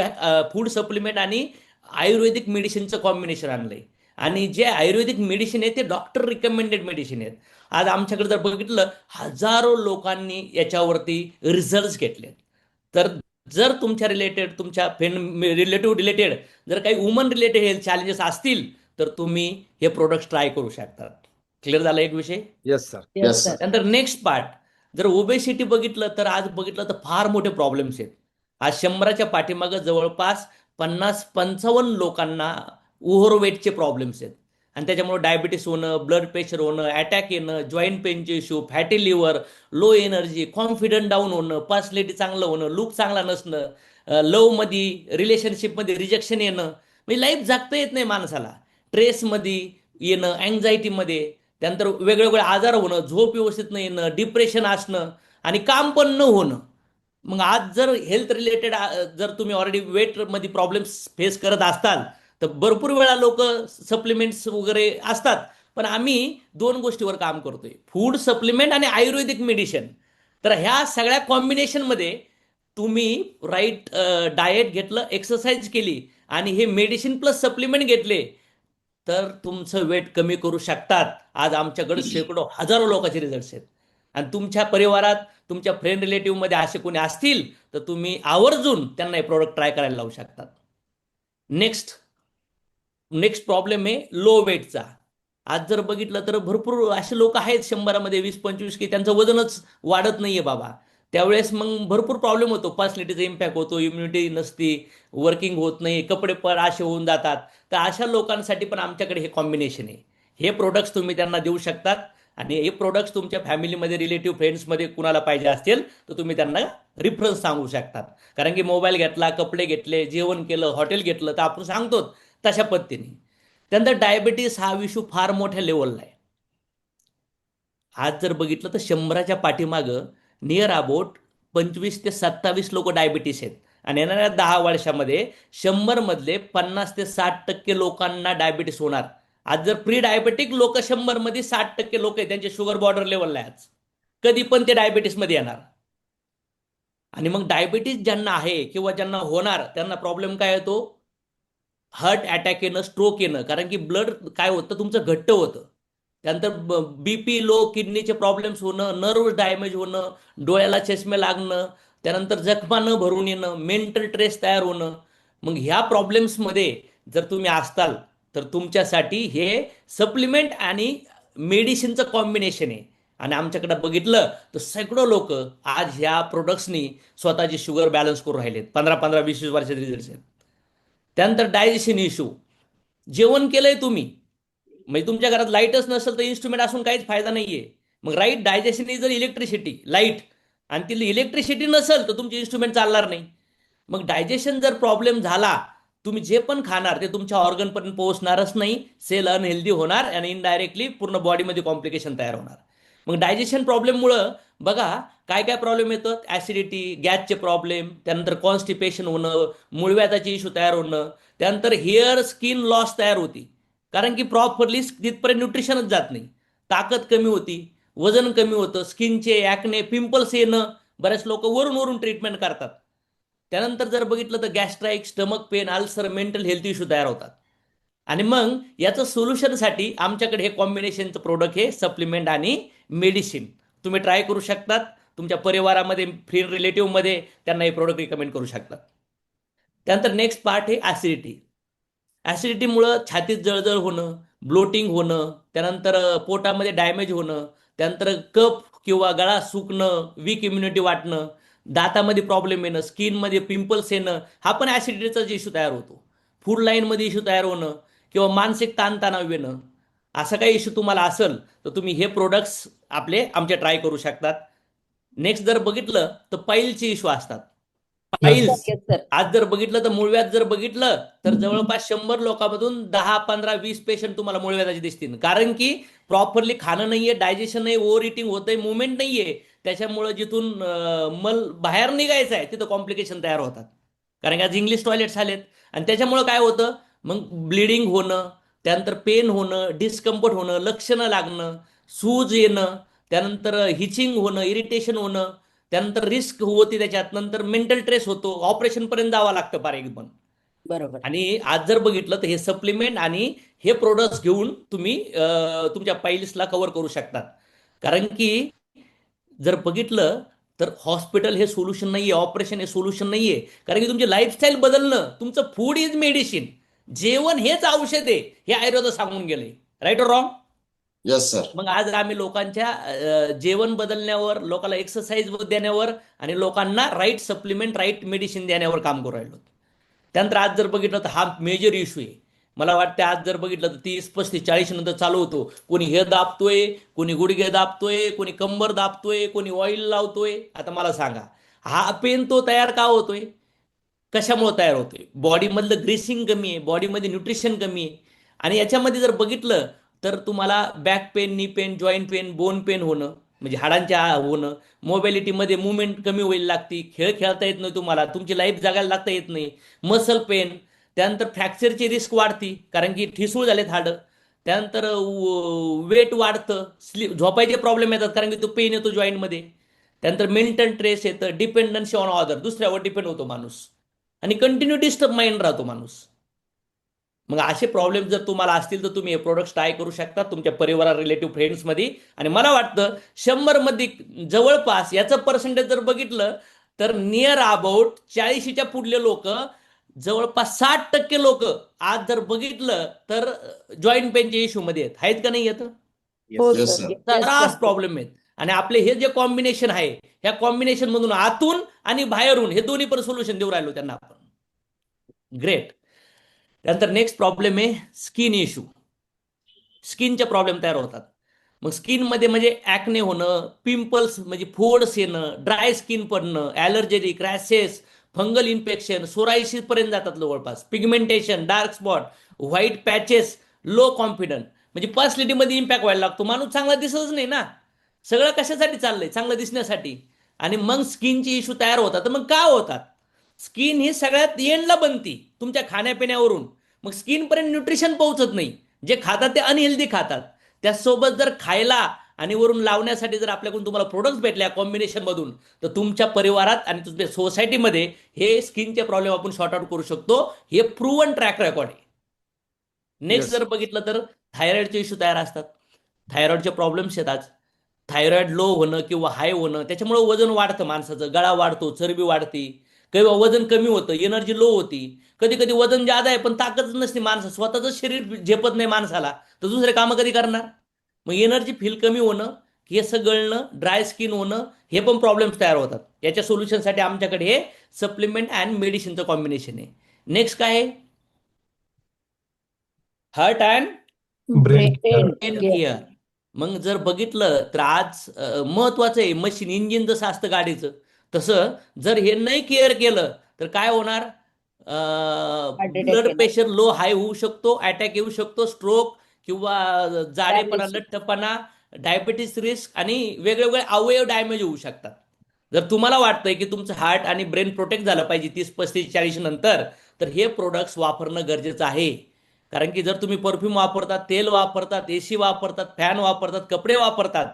फूड सप्लिमेंट आणि आयुर्वेदिक मेडिसिनचं कॉम्बिनेशन आणलंय. आणि जे आयुर्वेदिक मेडिसिन आहे ते डॉक्टर रिकमेंडेड मेडिसिन आहेत. आज आमच्याकडे जर बघितलं, हजारो लोकांनी याच्यावरती रिझल्ट घेतले. तर जर तुमच्या रिलेटेड, तुमच्या फ्रेंड रिलेटिव्ह जर काही वुमन रिलेटेड हेल्थ चॅलेंजेस असतील, तर तुम्ही हे प्रोडक्ट ट्राय करू शकता. क्लिअर झाला एक विषय? Yes sir. Yes, sir. त्यानंतर नेक्स्ट पार्ट, जर ओबेसिटी बघितलं तर आज बघितलं तर फार मोठे प्रॉब्लेम्स आहेत. आज 100च्या पाठीमागं जवळपास 50-55 लोकांना ओव्हरवेटचे प्रॉब्लेम्स आहेत. आणि त्याच्यामुळे डायबिटीस होणं, ब्लड प्रेशर होणं, अटॅक येणं, जॉईंट पेनचे issue, fatty liver, low energy, confidence down होणं, पर्सनॅलिटी चांगलं होणं, लुक चांगला नसणं, लव्हमध्ये, रिलेशनशिपमध्ये रिजेक्शन येणं, म्हणजे लाईफ जगता येत नाही माणसाला, स्ट्रेसमध्ये येणं, अँझायटीमध्ये, त्यानंतर वेगवेगळे आजार होणं, झोप व्यवस्थित न येणं, डिप्रेशन असणं, आणि काम पण न होणं. मग आज जर हेल्थ रिलेटेड जर तुम्ही ऑलरेडी वेटमध्ये प्रॉब्लेम्स फेस करत असताल, तर भरपूर वेळा लोक सप्लिमेंट्स वगैरे असतात, पण आम्ही 2 गोष्टीवर काम करतोय, फूड सप्लिमेंट आणि आयुर्वेदिक मेडिसिन. तर ह्या सगळ्या कॉम्बिनेशनमध्ये तुम्ही राईट डाएट घेतलं, एक्सरसाइज केली, आणि हे मेडिसिन प्लस सप्लिमेंट घेतले, तर तुमचं वेट कमी करू शकतात. आज आमच्याकडे शेकडो, हजारो लोकांचे रिझल्ट्स आहेत. आणि तुमच्या परिवारात, तुमच्या फ्रेंड रिलेटिव्हमध्ये असे कोणी असतील, तर तुम्ही आवर्जून त्यांना हे प्रोडक्ट ट्राय करायला लावू शकतात. नेक्स्ट प्रॉब्लेम आहे लो वेटचा. आज जर बघितलं तर भरपूर असे लोक आहेत 100मध्ये 20-25 की त्यांचं वजनच वाढत नाहीये बाबा. त्यावेळेस मग भरपूर प्रॉब्लेम होतो, पर्सनॅलिटीचा इम्पॅक्ट होतो, इम्युनिटी नसती, वर्किंग होत नाही, कपडे पण असे होऊन जातात. तर अशा लोकांसाठी पण आमच्याकडे हे कॉम्बिनेशन आहे. हे प्रोडक्ट्स तुम्ही त्यांना देऊ शकतात. आणि हे प्रोडक्ट्स तुमच्या फॅमिलीमध्ये, रिलेटिव्ह, फ्रेंड्समध्ये कुणाला पाहिजे असतील, तर तुम्ही त्यांना रेफरन्स सांगू शकतात. कारण की मोबाईल घेतला, कपडे घेतले, जेवण केलं, हॉटेल घेतलं, तर आपण सांगतो तशा पद्धतीने. त्यानंतर डायबिटीस हा विषय फार मोठ्या लेवलला आहे. आज जर बघितलं तर 100च्या पाठीमागं नियर अबाउट 25 ते 27 लोक डायबिटीस आहेत. आणि येणाऱ्या 10 वर्षामध्ये 100 मधले 50 ते 60% लोकांना डायबिटीस होणार. आज जर प्री डायबेटिक लोक 100 मध्ये 60% लोक आहेत, त्यांचे शुगर बॉर्डर लेवलला आहे आज. कधी पण ते डायबिटीसमध्ये येणार. आणि मग डायबिटीस ज्यांना आहे किंवा ज्यांना होणार त्यांना प्रॉब्लेम काय येतो? हार्ट अटॅक येणं, स्ट्रोक येणं. कारण की ब्लड काय होतं तुमचं घट्ट होतं. त्यानंतर बीपी लो, किडनीचे प्रॉब्लेम्स होणं, नर्व डॅमेज होणं, डोळ्याला चष्मे लागणं, त्यानंतर जखमा न भरून येणं, मेंटल स्ट्रेस तयार होणं. मग ह्या प्रॉब्लेम्समध्ये जर तुम्ही असताल तर तुमच्यासाठी हे सप्लिमेंट आणि मेडिसिनचं कॉम्बिनेशन आहे. आणि आमच्याकडे बघितलं तर सैकडो लोक आज ह्या प्रोडक्ट्सनी स्वतःची शुगर बॅलन्स करून राहिलेत. 15-15, 20-20 वर्षाचे रिझल्ट आहेत. त्यानंतर डायजेशन इश्यू. जेवण केलंय तुम्ही, म्हणजे तुमच्या घरात लाईटच नसेल तर इन्स्ट्रुमेंट असून काहीच फायदा नाहीये. मग राईट डायजेशन इज जर इलेक्ट्रिसिटी, लाईट, आणि ती इलेक्ट्रिसिटी नसेल तर तुमची इन्स्ट्रुमेंट चालणार नाही. मग डायजेशन जर प्रॉब्लेम झाला, तुम्ही जे पण खाणार ते तुमच्या ऑर्गनपर्यंत पोहोचणारच नाही, सेल अनहेल्दी होणार आणि इनडायरेक्टली पूर्ण बॉडीमध्ये कॉम्प्लिकेशन तयार होणार. मग डायजेशन प्रॉब्लेममुळं बघा काय काय प्रॉब्लेम येतात: ऍसिडिटी, गॅसचे प्रॉब्लेम, त्यानंतर कॉन्स्टिपेशन होणं, मूळव्याधाचे इश्यू तयार होणं, त्यानंतर हेअर स्किन लॉस तयार होती. कारण की प्रॉपरली तिथपर्यंत न्यूट्रिशनच जात नाही, ताकद कमी होती, वजन कमी होतं, स्किनचे ॲक्ने, पिंपल्स येणं. बरेच लोक वरून वरून ट्रीटमेंट करतात. त्यानंतर जर बघितलं तर gastric, stomach pain, ulcer, mental health issue तयार होतात. आणि मग याचं सोल्युशनसाठी आमच्याकडे हे कॉम्बिनेशनचं प्रोडक्ट, हे सप्लिमेंट आणि मेडिसिन तुम्ही ट्राय करू शकतात. तुमच्या परिवारामध्ये, फ्रेंड रिलेटिव्हमध्ये त्यांना हे प्रोडक्ट रिकमेंड करू शकतात. त्यानंतर नेक्स्ट पार्ट आहे ॲसिडिटी. ॲसिडिटीमुळं छातीत जळजळ होणं, ब्लोटिंग होणं, त्यानंतर पोटामध्ये डॅमेज होणं, त्यानंतर कफ किंवा गळा सुकणं, वीक इम्युनिटी वाटणं, दातामध्ये प्रॉब्लेम येणं, स्किनमध्ये पिंपल्स येणं, हा पण ॲसिडिटीचाच इश्यू तयार होतो. फूड लाईनमध्ये इश्यू तयार होणं किंवा मानसिक ताणतणाव येणं, असा काही इश्यू तुम्हाला असेल तर तुम्ही हे प्रोडक्ट्स आमचे ट्राय करू शकतात. नेक्स्ट जर बघितलं तर पाईलचे इश्यू असतात. Piles Yes, sir. आज जर बघितलं तर मूळव्याध जर बघितलं तर जवळपास 100 लोकांमधून 10, 15, 20 पेशंट तुम्हाला मूळव्याधाचे दिसतील. कारण की प्रॉपरली खाणं नाहीये, डायजेशन नाही, ओव्हर इटिंग होतंय, मुवमेंट नाहीये. त्याच्यामुळे जिथून मल बाहेर निघायचं आहे तिथं कॉम्प्लिकेशन तयार होतात. कारण की आज इंग्लिश टॉयलेट्स आलेत आणि त्याच्यामुळे काय होतं, मग ब्लिडिंग होणं, त्यानंतर पेन होणं, डिस्कम्फर्ट होणं, लक्षणं लागणं, सूज येणं, त्यानंतर हिचिंग होणं, इरिटेशन होणं, त्यानंतर रिस्क होती, त्याच्यात नंतर मेंटल स्ट्रेस होतो, ऑपरेशन पर्यंत जावं लागतं पार एकदम. बरोबर. आणि आज जर बघितलं तर हे सप्लिमेंट आणि हे प्रोडक्ट्स घेऊन तुम्ही तुमच्या पाईल्सला कव्हर करू शकतात. कारण की जर बघितलं तर हॉस्पिटल हे सोल्युशन नाहीये, ऑपरेशन हे सोल्युशन नाहीये. कारण की तुमची लाईफस्टाईल बदलणं, तुमचं फूड इज मेडिसिन, जेवण हेच औषध आहे, हे आयुर्वेद सांगून गेले. राईट और रॉंग? Yes sir. मग आज आम्ही लोकांच्या जेवण बदलण्यावर, लोकांना एक्सरसाइज देण्यावर आणि लोकांना राईट सप्लिमेंट, राईट मेडिसिन देण्यावर काम करू राहिलो. त्यानंतर आज जर बघितलं तर हा मेजर इश्यू आहे. मला वाटतं आज जर बघितलं तर 30, 35, 40 नंतर चालू होतो. कोणी हे दाबतोय, कोणी गुडघे दाबतोय, कोणी कंबर दाबतोय, कोणी ऑइल लावतोय. आता मला सांगा, हा पेन तो तयार का होतोय? कशामुळे तयार होतोय? बॉडीमधलं ग्रीसिंग कमी आहे, बॉडीमध्ये न्यूट्रिशन कमी आहे. आणि याच्यामध्ये जर बघितलं तर तुम्हाला back pain, knee pain, joint pain, bone pen होणं, म्हणजे हाडांच्या होणं, मोबॅलिटीमध्ये मुवमेंट कमी व्हायला लागते, खेळ खेळता येत नाही तुम्हाला, तुमची लाईफ जगायला लागता येत नाही, मसल पेन, त्यानंतर फ्रॅक्चरची रिस्क वाढती कारण की ठिसूळ झालेत हाडं, त्यानंतर वेट वाढतं, झोपायचे प्रॉब्लेम येतात कारण की तो पेन येतो जॉईंटमध्ये, त्यानंतर मेंटल स्ट्रेस येतं, डिपेंडन्सी ऑन अदर, दुसऱ्यावर डिपेंड होतो माणूस, आणि कंटिन्यू डिस्टर्ब माइंड राहतो माणूस. मग असे प्रॉब्लेम जर तुम्हाला असतील तर तुम्ही हे प्रोडक्ट्स ट्राय करू शकता तुमच्या परिवारा, रिलेटिव्ह, फ्रेंड्समध्ये. आणि मला वाटतं 100 मध्ये जवळपास याचं पर्सेंटेज जर बघितलं तर नियर अबाउट 40च्या पुढले लोक, जवळपास 60% लोक आज जर बघितलं तर जॉईंट पेनच्या इश्यू मध्ये आहेत का नाही? येतं हो Yes, सर. sir. Yes, त्रास sir. प्रॉब्लेम आहेत. आणि आपले हे जे कॉम्बिनेशन आहे, ह्या कॉम्बिनेशन मधून आतून आणि बाहेरून हे दोन्ही पण सोल्युशन देऊ राहिलो त्यांना आपण. ग्रेट. त्यानंतर नेक्स्ट प्रॉब्लेम आहे स्किन इश्यू. स्किनचे प्रॉब्लेम तयार होतात. मग स्किनमध्ये म्हणजे ॲक्ने होणं, पिंपल्स म्हणजे फोड्स येणं, ड्राय स्किन पडणं, ॲलर्जेटिक, रॅशेस, फंगल इन्फेक्शन, सोरायसिस पर्यंत जातात जवळपास, pigmentation, dark spot, white patches, low confidence, म्हणजे पर्सनॅलिटीमध्ये इम्पॅक्ट व्हायला लागतो. माणूस चांगला दिसतच नाही ना. सगळं कशासाठी चाललंय? चांगलं दिसण्यासाठी. आणि मग स्किनची इश्यू तयार होतात. तर मग का होतात? स्किन ही सगळ्यात एंडला बनती तुमच्या खाण्यापिण्यावरून. मग स्किनपर्यंत न्यूट्रिशन पोहोचत नाही. जे खातात ते अनहेल्दी खातात. त्यासोबत जर खायला आणि वरून लावण्यासाठी जर आपल्याकडून तुम्हाला प्रोडक्ट्स भेटल्या कॉम्बिनेशनमधून, तर तुमच्या परिवारात आणि तुमच्या सोसायटीमध्ये हे स्किनचे प्रॉब्लेम आपण सॉर्ट आउट करू शकतो. हे प्रूव्हन ट्रॅक रेकॉर्ड आहे. Next Yes. जर बघितलं तर थायरॉइडचे इश्यू तयार असतात. थायरॉइडचे प्रॉब्लेम्स येतात. थायरॉइड लो होणं किंवा हाय होणं, त्याच्यामुळे वजन वाढतं माणसाचं, गळा वाढतो, चरबी वाढते, किंवा वजन कमी होतं, एनर्जी लो होती. कधी कधी वजन जादा आहे पण ताकदच नसते, माणसं स्वतःच शरीर झेपत नाही माणसाला, तर दुसरे कामं कधी करणार? मग एनर्जी फील कमी होणं, केस गळणं, ड्राय स्किन होणं, हे पण प्रॉब्लेम्स तयार होतात. याच्या सोल्युशनसाठी आमच्याकडे हे सप्लिमेंट अँड मेडिसिनचं कॉम्बिनेशन आहे. नेक्स्ट काय आहे? Heart and brain brain care. Care. मग जर बघितलं तर आज महत्वाचं आहे, मशीन इंजिन जसं असतं गाडीचं, तसं जर हे नाही केअर केलं तर काय होणार? Heart attack ब्लड येणार. प्रेशर लो हाय होऊ शकतो, अटॅक येऊ शकतो, स्ट्रोक किंवा जाडेपणा, Diabetes. लठ्ठपणा, डायबिटीस रिस्क आणि वेगवेगळे अवयव डॅमेज होऊ शकतात. जर तुम्हाला वाटतंय की तुमचं हार्ट आणि ब्रेन प्रोटेक्ट झालं पाहिजे 30-35-40 नंतर, तर हे प्रोडक्ट्स वापरणं गरजेचं आहे. कारण की जर तुम्ही परफ्यूम वापरतात, तेल वापरतात, एसी वापरतात, फॅन वापरतात, कपडे वापरतात,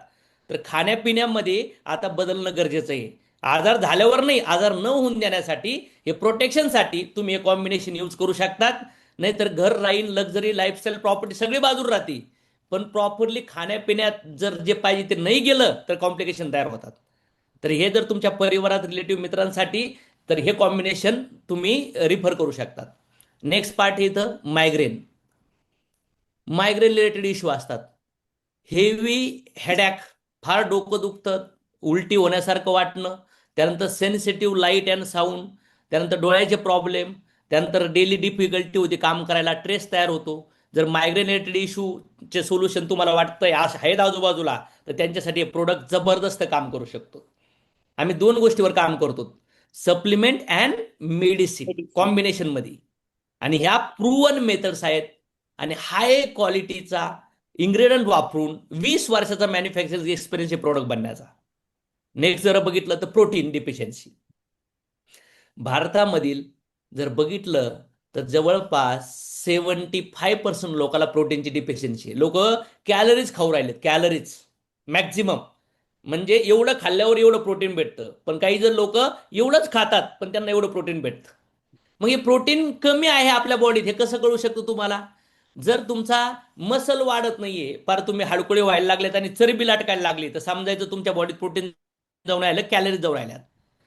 तर खाण्यापिण्यामध्ये आता बदलणं गरजेचं आहे. आजार झाल्यावर नाही, आजार न होऊन देण्यासाठी, हे प्रोटेक्शनसाठी तुम्ही हे कॉम्बिनेशन यूज करू शकतात. नाहीतर घर राहीन, लक्झरी लाईफस्टाईल प्रॉपर्टी सगळी बाजूला राहते, पण प्रॉपरली खाण्यापिण्यात जर जे पाहिजे ते नाही गेलं तर कॉम्प्लिकेशन तयार होतात. तर हे जर तुमच्या परिवारात रिलेटिव्ह मित्रांसाठी, तर हे कॉम्बिनेशन तुम्ही रिफर करू शकतात. नेक्स्ट पार्ट इथं मायग्रेन. मायग्रेन रिलेटेड इश्यू असतात. हेवी हेडॅक, फार डोकं दुखतं, उलटी होण्यासारखं वाटणं, त्यानंतर सेन्सिटिव्ह लाईट अँड साऊंड, त्यानंतर डोळ्याचे प्रॉब्लेम, त्यानंतर डेली डिफिकल्टी होती काम करायला, स्ट्रेस तयार होतो. जर मायग्रेन रिलेटेड इश्यूचे सोल्युशन तुम्हाला वाटतंय आहेत आजूबाजूला, तर त्यांच्यासाठी हे प्रोडक्ट जबरदस्त काम करू शकतो. आम्ही 2 गोष्टीवर काम करतो, सप्लिमेंट अँड मेडिसिन Medicine. कॉम्बिनेशनमध्ये. आणि ह्या प्रूव्हन मेथड्स आहेत आणि हाय क्वालिटीचा इन्ग्रेडियंट वापरून 20 वर्षाचा मॅन्युफॅक्चरिंग एक्सपिरियन्स हे प्रोडक्ट बनण्याचा. नेक्स्ट जर बघितलं तर प्रोटीन डिफिशियन्सी. भारतामधील जर बघितलं तर जवळपास 75% लोकांना प्रोटीनची डिफिशियन्सी. लोक कॅलरीज खाऊ राहिलेत, कॅलरीज मॅक्झिमम. म्हणजे एवढं खाल्ल्यावर एवढं प्रोटीन भेटतं, पण काही जर लोक एवढंच खातात पण त्यांना एवढं प्रोटीन भेटतं. मग हे प्रोटीन कमी आहे आपल्या बॉडीत, हे कसं कळू शकतं तुम्हाला? जर तुमचा मसल वाढत नाहीये, फार तुम्ही हाडकुळे व्हायला लागलेत आणि चरबी लाटकायला लागली, तर समजायचं तुमच्या बॉडीत प्रोटीन जाऊन राहिलं, कॅलरीज जाऊन राहिल्यात.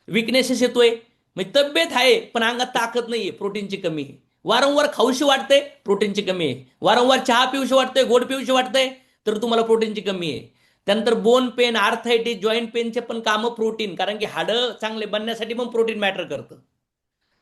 विकनेसेस येतोय, म्हणजे तब्येत आहे पण अंगात ताकद नाहीये, प्रोटीनची कमी आहे. वारंवार खाऊशी वाटते, प्रोटीनची कमी आहे. वारंवार चहा पिऊशी वाटतंय, गोड पिऊशी वाटतंय, तर तुम्हाला प्रोटीनची कमी आहे. त्यानंतर बोन पेन, आर्थरायटिस, जॉईंट पेनचे पण कामं प्रोटीन, कारण की हाडं चांगले बनण्यासाठी पण प्रोटीन मॅटर करतं.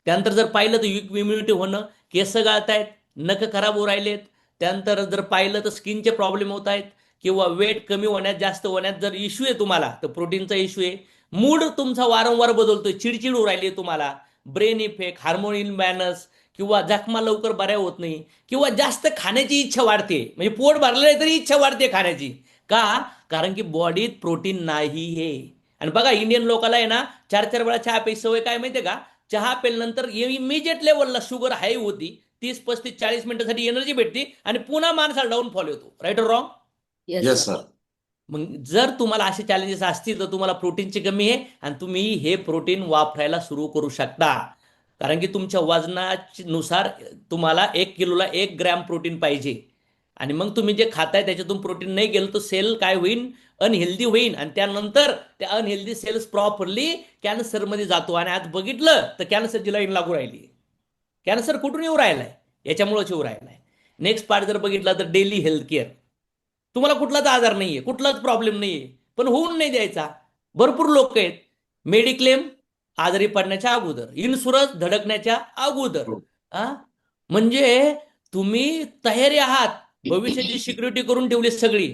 त्यानंतर जर पाहिलं तर इम्युनिटी होणं, केस गळतायत, नख खराब होऊ राहिलेत. त्यानंतर जर पाहिलं तर स्किनचे प्रॉब्लेम होत आहेत, किंवा वेट कमी होण्यात, जास्त होण्यात जर इश्यू आहे तुम्हाला, तर प्रोटीनचा इश्यू आहे. मूड तुमचा वारंवार बदलतोय, चिडचिड होऊ राहिली तुम्हाला, ब्रेन इफेक्ट, हार्मोन इम्बॅलन्स, किंवा जखमा लवकर बऱ्या होत नाही, किंवा जास्त खाण्याची इच्छा वाढते, म्हणजे पोट भरलेलं आहे तरी इच्छा वाढते खाण्याची. का? कारण की बॉडीत प्रोटीन नाही आहे. आणि बघा इंडियन लोकांना आहे ना, 4-4 वेळा चहा प्यायची सवय. काय माहितीये का? चहा पेल्यानंतर इमिजिएट लेवलला शुगर हाय होती, 30-35-40 मिनिटासाठी एनर्जी भेटते आणि पुन्हा माणसाला डाऊनफॉल येतो. राईट और wrong? Yes, yes sir. Sir. मग जर तुम्हाला असे चॅलेंजेस असतील तर तुम्हाला प्रोटीनची कमी आहे आणि तुम्ही हे प्रोटीन वापरायला सुरू करू शकता. कारण की तुमच्या वजनानुसार तुम्हाला 1 किलोला 1 ग्रॅम प्रोटीन पाहिजे. आणि मग तुम्ही जे खाताय त्याच्यातून प्रोटीन नाही गेलं तर सेल काय होईल? अनहेल्दी होईल, आणि त्यानंतर त्या अनहेल्दी सेल्स प्रॉपरली कॅन्सरमध्ये जातो. आणि आज बघितलं तर कॅन्सरची लाईन लागू राहिली. कॅन्सर कुठून येऊ राहिलाय? याच्यामुळेच येऊ राहिलाय. नेक्स्ट पार्ट जर बघितला तर डेली हेल्थ केअर. तुम्हाला कुठलाच आजार नाहीये, कुठलाच प्रॉब्लेम नाहीये, पण होऊन नाही द्यायचा. भरपूर लोक आहेत, मेडिक्लेम आजारी पडण्याच्या अगोदर, इन्शुरन्स धडकण्याच्या अगोदर. म्हणजे तुम्ही तयारी आहात, भविष्याची सिक्युरिटी करून ठेवली सगळी,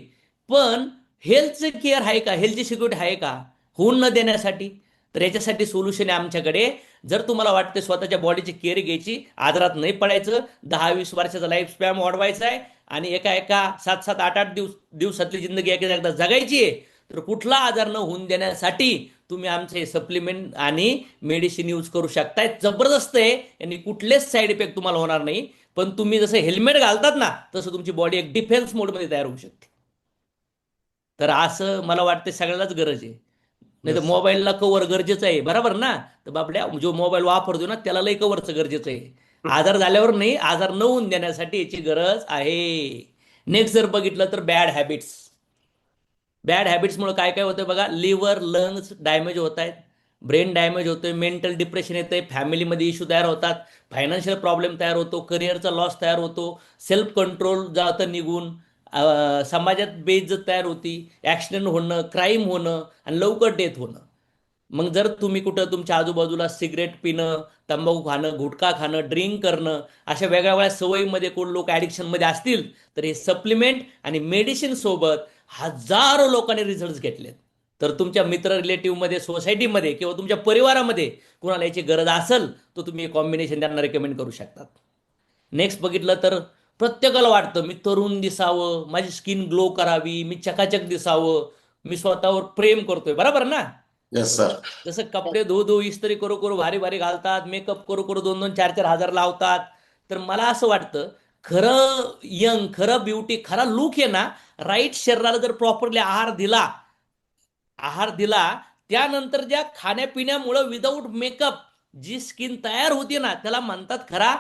पण हेल्थचं केअर आहे का? हेल्थची सिक्युरिटी आहे का होऊन न देण्यासाठी? तर याच्यासाठी सोल्युशन आहे आमच्याकडे. जर तुम्हाला वाटते स्वतःच्या बॉडीची केअर घ्यायची, आजारात नाही पडायचं, 10-20 वर्षाचा लाईफ स्पॅन वाढवायचा आहे आणि एका 7-8 दिवसातली जिंदगी एकदा जगायची आहे, तर कुठला आजार न होऊन देण्यासाठी तुम्ही आमचे सप्लिमेंट आणि मेडिसिन यूज करू शकताय. जबरदस्त आहे, यांनी कुठलेच साईड इफेक्ट तुम्हाला होणार नाही. पण तुम्ही जसं हेल्मेट घालतात ना, तसं तुमची बॉडी एक डिफेन्स मोडमध्ये तयार होऊ शकते. तर असं मला वाटतं सगळ्यालाच गरज आहे. नाही तर Yes. मोबाईलला कव्हर गरजेचं आहे, बरोबर ना? तर बाबड्या जो मोबाईल वापरतो ना त्याला लई कव्हरचं गरजेचं आहे. आजार झाल्यावर नाही, आजार न होऊन देण्यासाठी याची गरज आहे. नेक्स्ट जर बघितलं तर बॅड हॅबिट्समुळे काय काय होतं बघा. लिव्हर लंग्स डॅमेज होत आहेत, ब्रेन डॅमेज होतोय, मेंटल डिप्रेशन येतंय, फॅमिलीमध्ये इश्यू तयार होतात, फायनान्शियल प्रॉब्लेम तयार होतो, करिअरचा लॉस तयार होतो, सेल्फ कंट्रोल जातं निघून, समाजात बेइज्जत तयार होती, ॲक्सिडेंट होणं, क्राईम होणं आणि लवकर डेथ होणं. मग जर तुम्ही कुठं तुमच्या आजूबाजूला सिगरेट पिणं, तंबाखू खाणं, गुटखा खाणं, ड्रिंक करणं, अशा वेगळ्या वेगळ्या सवयीमध्ये कोण लोक ॲडिक्शनमध्ये असतील तर हे सप्लिमेंट आणि मेडिसिन सोबत हजारो लोकांनी रिझल्ट घेतलेत. तर तुमच्या मित्र रिलेटिव्हमध्ये, सोसायटीमध्ये किंवा तुमच्या परिवारामध्ये कुणाला याची गरज असेल तर तुम्ही हे कॉम्बिनेशन त्यांना रेकमेंड करू शकतात. नेक्स्ट बघितलं तर प्रत्येकाला वाटतं मी तरुण दिसावं, माझी स्किन ग्लो करावी, मी चकाचक दिसावं, मी स्वतःवर प्रेम करतोय, बरोबर ना? Yes, sir. जसं कपडे धो इस्त्री करू करू भारी भारी घालतात, मेकअप करू करू 2-2, 4-4 हजार लावतात. तर मला असं वाटतं खरं यंग, खरं ब्युटी, खरा लुक आहे ना, राईट शरीराला जर प्रॉपरली आहार दिला, त्यानंतर ज्या खाण्यापिण्यामुळं विदाऊट मेकअप जी स्किन तयार होती ना त्याला म्हणतात खरा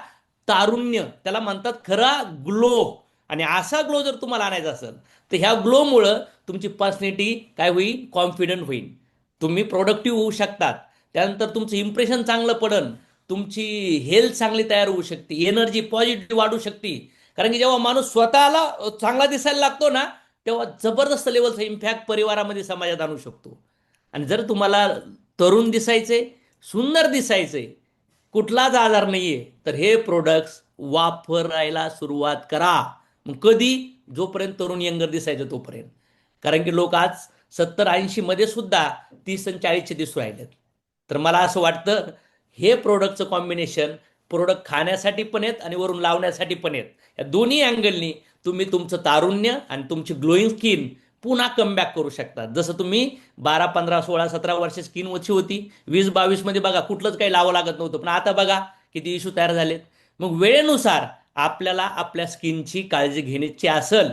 तारुण्य, त्याला म्हणतात खरा ग्लो. आणि असा ग्लो जर तुम्हाला आणायचा असेल तर ह्या ग्लोमुळं तुमची पर्सनॅलिटी काय होईल, कॉन्फिडंट होईल, तुम्ही प्रोडक्टिव्ह होऊ शकतात, त्यानंतर तुमचं इम्प्रेशन चांगलं पडन, तुमची हेल्थ चांगली तयार होऊ शकते, एनर्जी पॉझिटिव्ह वाढू शकते. कारण की जेव्हा माणूस स्वतःला चांगला दिसायला लागतो ना तेव्हा जबरदस्त लेवलचा इम्पॅक्ट परिवारामध्ये, समाजात आणू शकतो. आणि जर तुम्हाला तरुण दिसायचे, सुंदर दिसायचे, कुठलाच आजार नाहीये तर हे प्रोडक्ट्स वापरायला सुरुवात करा. मग कधी? जोपर्यंत तरुण यंगर दिसायचं तोपर्यंत. कारण की लोक आज 70-80 मध्ये सुद्धा 30 आणि 40चे दिसू राहिलेत. तर मला असं वाटतं हे प्रोडक्टचं कॉम्बिनेशन प्रोडक्ट खाण्यासाठी पण आहेत आणि वरून लावण्यासाठी पण आहेत. या दोन्ही अँगलनी तुम्ही तुमचं तारुण्य आणि तुमची ग्लोईंग स्किन पुन्हा कमबॅक करू शकता. जसं तुम्ही 12, 15, 16, 17 वर्ष स्किन ओછી होती, 20-22 मध्ये बघा कुठलंच काही लावं लागत नव्हतं, पण आता बघा किती इश्यू तयार झालेत. मग वेळेनुसार आपल्याला आपल्या स्किनची काळजी घेण्याची असेल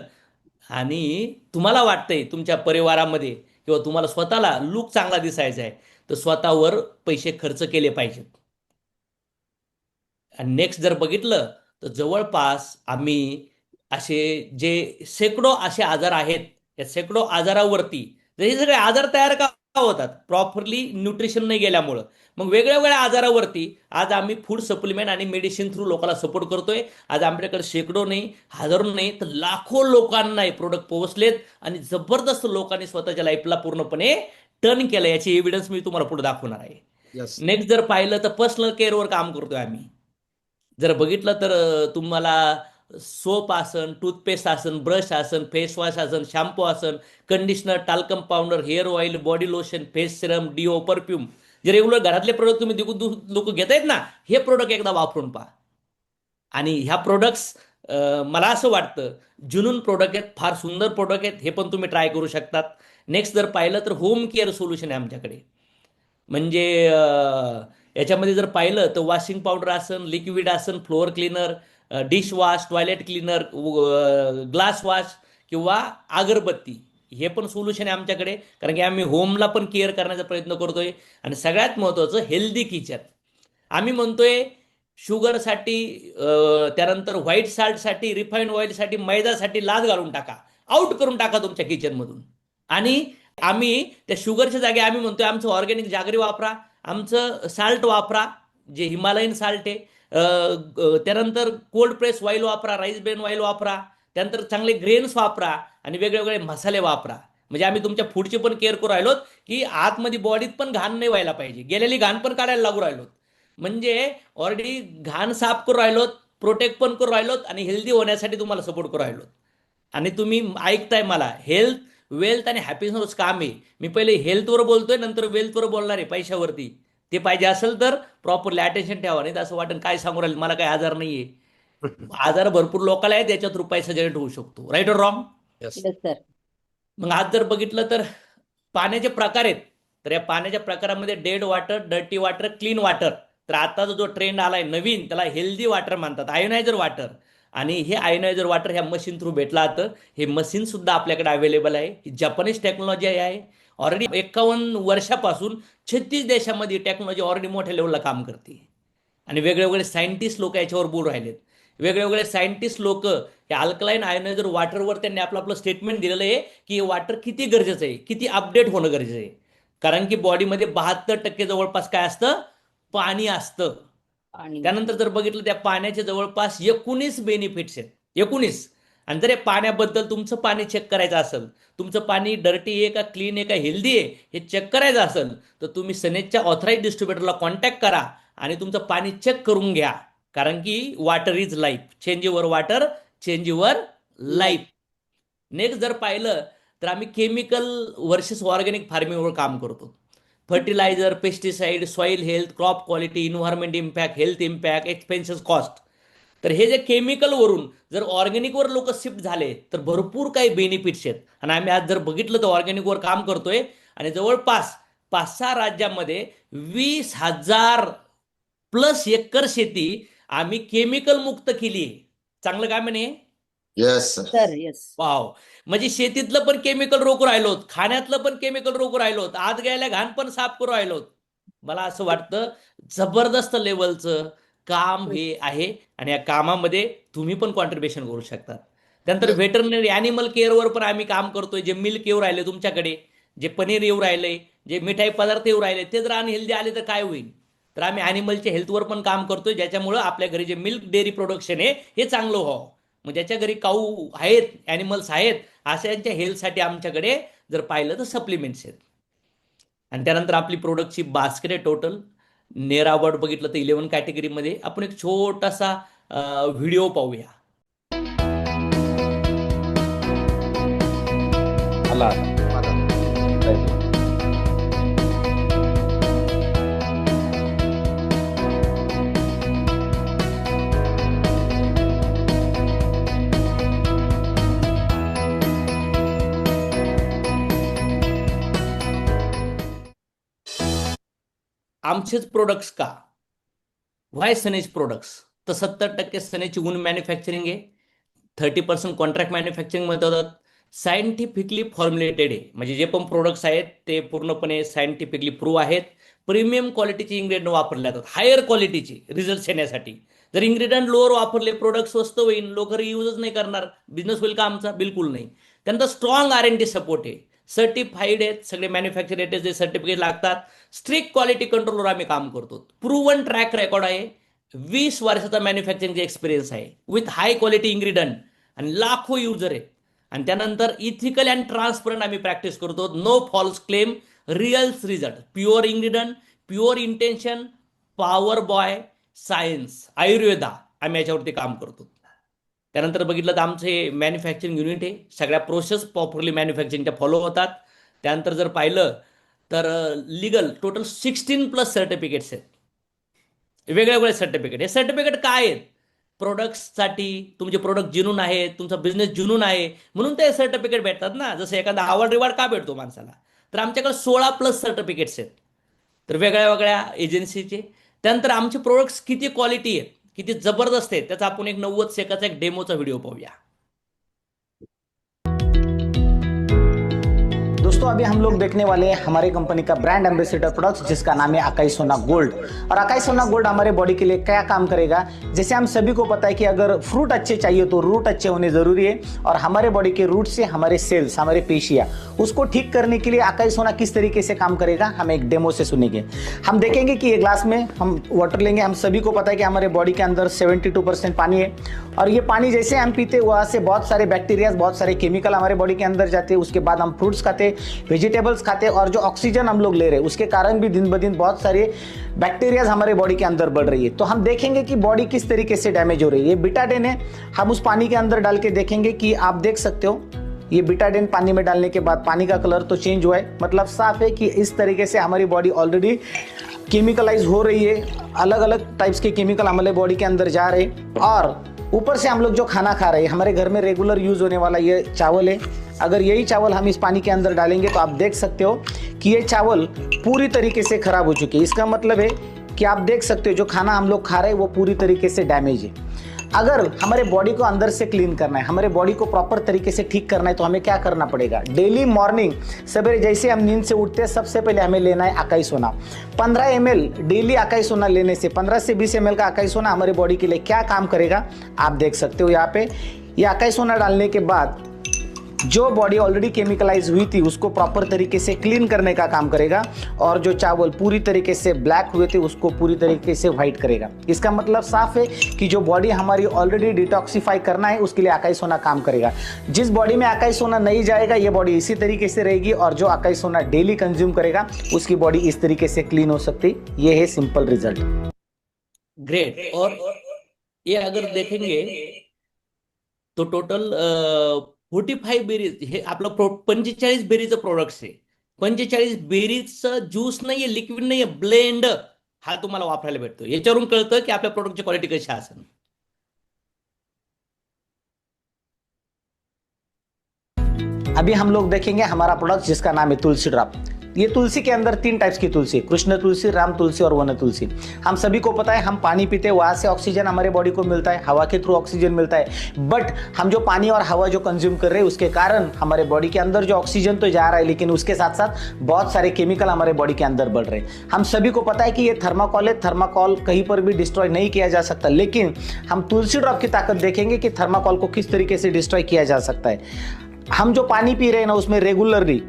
आणि तुम्हाला वाटतंय तुमच्या परिवारामध्ये किंवा तुम्हाला स्वतःला लुक चांगला दिसायचा आहे तर स्वतःवर पैसे खर्च केले पाहिजेत. आणि नेक्स्ट जर बघितलं तर जवळपास आम्ही असे जे शेकडो असे आजार आहेत, या शेकडो आजारावरती जर हे सगळे आजार तयार का होतात, प्रॉपरली न्यूट्रिशन नाही गेल्यामुळं. मग वेगळ्या वेगळ्या आजारावरती आज आम्ही फूड सप्लिमेंट आणि मेडिसिन थ्रू लोकांना सपोर्ट करतोय. आज आमच्याकडे शेकडो नाही, हजारो नाही तर लाखो लोकांना हे प्रोडक्ट पोहोचलेत आणि जबरदस्त लोकांनी स्वतःच्या लाईफला पूर्णपणे टर्न केलं. याची एव्हिडन्स मी तुम्हाला पुढे दाखवणार आहे. Yes. नेक्स्ट जर पाहिलं तर पर्सनल केअरवर काम करतोय आम्ही. जर बघितलं तर तुम्हाला सोप आसन, टूथपेस्ट आसन, ब्रश आसन, फेस वॉश आसन, शॅम्पू आसन, conditioner, talcum powder, hair oil, body lotion, face serum, deo, perfume, जे रेग्युलर घरातले प्रोडक्ट तुम्ही लोक घेत आहेत ना, हे प्रोडक्ट एकदा वापरून पहा. आणि ह्या प्रोडक्ट्स मला असं वाटतं जुनून प्रोडक्ट आहेत, फार सुंदर प्रोडक्ट आहेत, हे पण तुम्ही ट्राय करू शकतात. नेक्स्ट जर पाहिलं तर होम केअर सोल्युशन आहे आमच्याकडे. म्हणजे याच्यामध्ये जर पाहिलं तर वॉशिंग पावडर असन, लिक्विड असन, floor cleaner, dish wash, toilet cleaner, glass wash किंवा अगरबत्ती, हे पण सोल्युशन आहे आमच्याकडे. कारण की आम्ही होमला पण केअर करण्याचा प्रयत्न करतोय. आणि सगळ्यात महत्त्वाचं हेल्दी किचन. आम्ही म्हणतोय शुगरसाठी, त्यानंतर व्हाईट साल्टसाठी, रिफाईंड ऑइलसाठी, मैद्यासाठी लाच घालून टाका, आउट करून टाका तुमच्या किचनमधून. आणि आम्ही त्या शुगरच्या जागी आम्ही म्हणतोय आमचं ऑर्गॅनिक जागरी वापरा, आमचं साल्ट वापरा जे हिमालयन साल्ट आहे, त्यानंतर कोल्ड प्रेस ऑइल वापरा, राईस ब्रेन ऑइल वापरा, त्यानंतर चांगले ग्रेन्स वापरा आणि वेगवेगळे मसाले वापरा. म्हणजे आम्ही तुमच्या फूडची पण केअर करू राहिलोत की आतमध्ये बॉडीत पण घाण नाही व्हायला पाहिजे, गेलेली घाण पण काढायला लागू राहिलोत. म्हणजे ऑलरेडी घाण साफ करू राहिलोत, प्रोटेक्ट पण करू राहिलोत आणि हेल्दी होण्यासाठी तुम्हाला सपोर्ट करू राहिलोत. आणि तुम्ही ऐकताय मला, हेल्थ, वेल्थ आणि हॅपीनेसवरच काम आहे. मी पहिले हेल्थवर बोलतोय, नंतर वेल्थवर बोलणार आहे, पैशावरती. ते पाहिजे असेल तर प्रॉपरली अटेन्शन ठेवा, नाही तर असं वाटेल काय सांगू राहील, मला काही आजार नाहीये. आजार भरपूर लोकांना आहे, त्याच्या थ्रू पैसा जनरेट होऊ शकतो. राईट और रॉंग? Yes. Yes, sir. मग आज जर बघितलं तर पाण्याचे प्रकार आहेत. तर या पाण्याच्या प्रकारामध्ये dead water, dirty water, clean water. तर आताचा जो ट्रेंड आलाय नवीन त्याला हेल्दी वॉटर म्हणतात, आयोनायझर वॉटर. आणि हे आयोनायझर वॉटर ह्या मशीन थ्रू भेटला जातं. हे मशीन सुद्धा आपल्याकडे अवेलेबल आहे. ही जपानीज टेक्नॉलॉजी आहे. ऑलरेडी 51 वर्षापासून 36 देशामध्ये टेक्नॉलॉजी ऑलरेडी मोठ्या लेवलला काम करते आणि वेगवेगळे सायंटिस्ट लोक याच्यावर बोल राहिलेत. वेगवेगळे सायंटिस्ट लोक या अल्कलाईन आयोनायझर वॉटरवर त्यांनी आपलं स्टेटमेंट दिलेलं आहे की हे वॉटर किती गरजेचं आहे, किती अपडेट होणं गरजेचं आहे. कारण की बॉडीमध्ये 72% जवळपास काय असतं, पाणी असतं. आणि त्यानंतर जर बघितलं त्या पाण्याचे जवळपास 19 बेनिफिट्स आहेत, 19. आणि जर हे पाण्याबद्दल तुमचं पाणी चेक करायचं असेल, तुमचं पाणी डर्टी आहे का क्लीन आहे का हेल्दी आहे हे चेक करायचं असेल तर तुम्ही सनेजच्या ऑथराईज डिस्ट्रीब्युटरला कॉन्टॅक्ट करा आणि तुमचं पाणी चेक करून घ्या. कारण की water is life. Change your water, change your life. Next जर पाहिलं तर आम्ही केमिकल वर्सेस ऑर्गॅनिक फार्मिंगवर काम करतो. Fertiliser, pesticide, soil health, crop quality, environment impact, health impact, expenses, cost. तर हे जे केमिकलवरून जर ऑर्गॅनिकवर लोक शिफ्ट झाले तर भरपूर काही बेनिफिट्स आहेत. आणि आम्ही आज जर बघितलं तर ऑर्गॅनिकवर काम करतोय आणि जवळपास 5-6 राज्यामध्ये 20,000 प्लस एकर शेती आम्ही केमिकल मुक्त केली आहे. चांगलं काम आहे ना हे? Yes sir. Sir yes. Wow. म्हणजे शेतीतलं पण केमिकल रोखू राहिलोत, खाण्यातलं पण केमिकल रोखू राहिलोत, आत गेल्या घाण पण साफ करू राहिलोत. मला असं वाटतं जबरदस्त लेवलचं काम हे आहे आणि या कामामध्ये तुम्ही पण कॉन्ट्रीब्युशन करू शकता. त्यानंतर व्हेटरनरी ॲनिमल केअरवर पण आम्ही काम करतोय. जे मिल्क येऊ राहिले तुमच्याकडे, जे पनीर येऊ राहिले, जे मिठाई पदार्थ येऊ राहिले ते जर अनहेल्दी आले तर काय होईल. तर आम्ही ॲनिमलच्या हेल्थवर पण काम करतोय ज्याच्यामुळं आपल्या घरी जे मिल्क डेअरी प्रोडक्शन आहे हे चांगलं व्हावं. मग ज्याच्या घरी काऊ आहेत, ॲनिमल्स आहेत, अशांच्या हेल्थसाठी आमच्याकडे जर पाहिलं तर सप्लिमेंट्स आहेत. आणि त्यानंतर आपली प्रोडक्टची बास्केट आहे टोटल. नेर अवॉर्ड बघितलं तर 11 कॅटेगरीमध्ये. आपण एक छोटासा व्हिडिओ पाहूया. आमचेच प्रोडक्ट्स का? व्हाय सनेज प्रोडक्ट्स? तर 70% सनेजची ऊन मॅन्युफॅक्चरिंग आहे, 30% कॉन्ट्रॅक्ट मॅन्युफॅक्चरिंगमध्ये होतात. सायंटिफिकली फॉर्म्युलेटेड आहे. म्हणजे जे पण प्रोडक्ट्स आहेत ते पूर्णपणे सायंटिफिकली प्रूव्ह आहेत. प्रीमियम क्वालिटीचे इन्ग्रेडियंट वापरले जातात, हायर क्वालिटीचे रिझल्ट येण्यासाठी. जर इन्ग्रेडियंट लोअर वापरले प्रोडक्ट स्वस्त होईल, लोक रियूजच नाही करणार, बिझनेस होईल का आमचा? बिलकुल नाही. त्यानंतर स्ट्रॉंग R&D सपोर्ट आहे, सर्टिफाईड आहेत, सगळे मॅन्युफॅक्चर जे सर्टिफिकेट लागतात. स्ट्रिक्ट क्वालिटी कंट्रोलवर आम्ही काम करतो. प्रूव्हन ट्रॅक रेकॉर्ड आहे, 20 वर्षाचा मॅन्युफॅक्चरिंगचा एक्सपिरियन्स आहे विथ हाय क्वालिटी इन्ग्रेडियंट आणि लाखो युजर आहेत. आणि त्यानंतर इथिकल अँड ट्रान्सपरंट आम्ही प्रॅक्टिस करतो. No false claim, reals result, pure ingredient, pure intention, power by, science, Ayurveda आम्ही याच्यावरती काम करतो. त्यानंतर बघितलं तर आमचं हे मॅन्युफॅक्चरिंग युनिट आहे, सगळ्या प्रोसेस प्रॉपरली मॅन्युफॅक्चरिंगच्या फॉलो होतात. त्यानंतर जर पाहिलं तर लिगल टोटल 16+ सर्टिफिकेट्स आहेत, वेगवेगळे सर्टिफिकेट. हे सर्टिफिकेट काय आहेत? प्रोडक्ट्ससाठी, तुमचे प्रोडक्ट जिनून आहेत, तुमचा बिझनेस जिनून आहे म्हणून ते सर्टिफिकेट भेटतात ना. जसं एखादा अवॉर्ड रिवॉर्ड का भेटतो माणसाला? तर आमच्याकडे 16+ सर्टिफिकेट्स आहेत, तर वेगळ्या वेगळ्या एजन्सीचे. त्यानंतर आमचे प्रोडक्ट्स किती क्वालिटी आहेत, किती जबरदस्त आहेत, त्याचा आपण एक 90 सेकंदाचा एक डेमोचा व्हिडिओ पाहूया. दोस्तों अभी हम लोग देखने वाले हैं हमारे कंपनी का ब्रांड एम्बेसडर प्रोडक्ट्स जिसका नाम है अकाई सोना गोल्ड। और अकाई सोना गोल्ड हमारे बॉडी के लिए क्या काम करेगा? जैसे हम सभी को पता है कि अगर फ्रूट अच्छे चाहिए तो रूट अच्छे होने जरूरी है, और हमारे बॉडी के रूट से हमारे सेल्स, हमारे पेशियां, उसको ठीक करने के लिए अकाई सोना किस तरीके से काम करेगा हम एक डेमो से सुनेंगे। हम देखेंगे कि ये ग्लास में हम वाटर लेंगे। हम सभी को पता है कि हमारे बॉडी के अंदर 72% पानी है, और ये पानी जैसे हम पीते वहाँ से बहुत सारे बैक्टीरिया, बहुत सारे केमिकल हमारे बॉडी के अंदर जाते हैं। उसके बाद हम फ्रूट्स खाते, वेजिटेबल्स खाते, और जो ऑक्सीजन हम लोग ले रहे हैं उसके कारण भी दिन ब दिन बहुत सारे बैक्टीरियाज हमारे बॉडी के अंदर बढ़ रही है। तो हम देखेंगे कि बॉडी किस तरीके से डैमेज हो रही है। ये बिटाडिन है, हम उस पानी के अंदर डाल के देखेंगे कि आप देख सकते हो ये बिटाडिन पानी में डालने के बाद पानी का कलर तो चेंज हुआ है, मतलब साफ है कि इस तरीके से हमारी बॉडी ऑलरेडी केमिकलाइज हो रही है। अलग अलग टाइप्स के केमिकल हमारे बॉडी के अंदर जा रहे हैं। और ऊपर से हम लोग जो खाना खा रहे हैं, हमारे घर में रेगुलर यूज होने वाला ये चावल है। अगर यही चावल हम इस पानी के अंदर डालेंगे तो आप देख सकते हो कि ये चावल पूरी तरीके से खराब हो चुके हैं। इसका मतलब है कि आप देख सकते हो जो खाना हम लोग खा रहे हैं वो पूरी तरीके से डैमेज है। अगर हमारे बॉडी को अंदर से क्लीन करना है, हमारे बॉडी को प्रॉपर तरीके से ठीक करना है, तो हमें क्या करना पड़ेगा? डेली मॉर्निंग सवेरे जैसे हम नींद से उठते हैं, सबसे पहले हमें लेना है अकाई सोना। 15 ml डेली अकाई सोना लेने से 15 से 20 ml का अकाई सोना हमारे बॉडी के लिए क्या काम करेगा आप देख सकते हो यहाँ पे। ये अकाई सोना डालने के बाद जो बॉडी ऑलरेडी केमिकलाइज हुई थी उसको प्रॉपर तरीके से क्लीन करने का काम करेगा, और जो चावल पूरी तरीके से ब्लैक हुए थे उसको पूरी तरीके से व्हाइट करेगा। इसका मतलब साफ है कि जो बॉडी हमारी ऑलरेडी डिटॉक्सिफाई करना है उसके लिए अकाई सोना काम करेगा। जिस बॉडी में अकाई सोना नहीं जाएगा ये बॉडी इसी तरीके से रहेगी, और जो अकाई सोना डेली कंज्यूम करेगा उसकी बॉडी इस तरीके से क्लीन हो सकती। ये है सिंपल रिजल्ट। ग्रेट। और ये अगर देखेंगे तो टोटल 45 बेरीज हे आपलं 45 बेरीचं प्रोडक्ट्स आहे। 45 बेरीजचं ज्यूस नाहीये, लिक्विड नाहीये, ब्लेंड हा तुम्हाला वापरायला भेटतो। याच्यावरून कळतं की आपल्या प्रोडक्टची क्वालिटी कशी असेल। अभी हम लोग देखेंगे हमारा प्रोडक्ट जिसका नाम है तुलसी ड्रॉप। ये तुलसी के अंदर 3 टाइप्स की तुलसी, कृष्ण तुलसी, राम तुलसी और वन तुलसी। हम सभी को पता है हम पानी पीते हैं, वहाँ से ऑक्सीजन हमारे बॉडी को मिलता है, हवा के थ्रू ऑक्सीजन मिलता है। बट हम जो पानी और हवा जो कंज्यूम कर रहे हैं उसके कारण हमारे बॉडी के अंदर जो ऑक्सीजन तो जा रहा है, लेकिन उसके साथ साथ बहुत सारे केमिकल हमारे बॉडी के अंदर बढ़ रहे हैं। हम सभी को पता है कि ये थर्माकोल है, थर्माकोल कहीं पर भी डिस्ट्रॉय नहीं किया जा सकता, लेकिन हम तुलसी ड्रॉप की ताकत देखेंगे कि थर्माकोल को किस तरीके से डिस्ट्रॉय किया जा सकता है। हम जो पानी पी रहे हैं ना उसमें रेगुलरली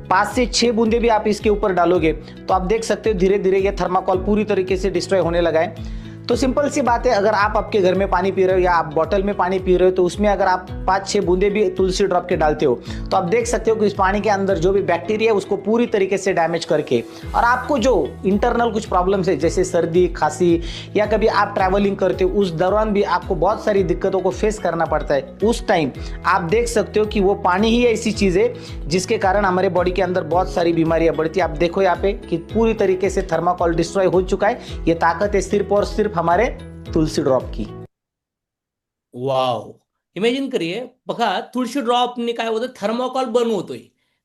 5 से 6 बूंदे भी आप इसके ऊपर डालोगे तो आप देख सकते हो धीरे धीरे ये थर्माकोल पूरी तरीके से डिस्ट्रॉय होने लगा है। तो सिंपल सी बात है, अगर आप आपके घर में पानी पी रहे हो या आप बॉटल में पानी पी रहे हो तो उसमें अगर आप 5-6 बूंदे भी तुलसी ड्रॉप के डालते हो तो आप देख सकते हो कि इस पानी के अंदर जो भी बैक्टीरिया है उसको पूरी तरीके से डैमेज करके, और आपको जो इंटरनल कुछ प्रॉब्लम्स है जैसे सर्दी, खांसी, या कभी आप ट्रैवलिंग करते हो उस दौरान भी आपको बहुत सारी दिक्कतों को फेस करना पड़ता है, उस टाइम आप देख सकते हो कि वो पानी ही ऐसी चीज़ है जिसके कारण हमारे बॉडी के अंदर बहुत सारी बीमारियां बढ़ती है। आप देखो यहाँ पे कि पूरी तरीके से थर्माकोल डिस्ट्रॉय हो चुका है। ये ताकत है सिर्फ और सिर्फ हमारे तुलसी ड्रॉप की। वाव, इमॅजिन करिये बघा, तुळशी ड्रॉपने काय होतं, थर्माकोल बनवतोय।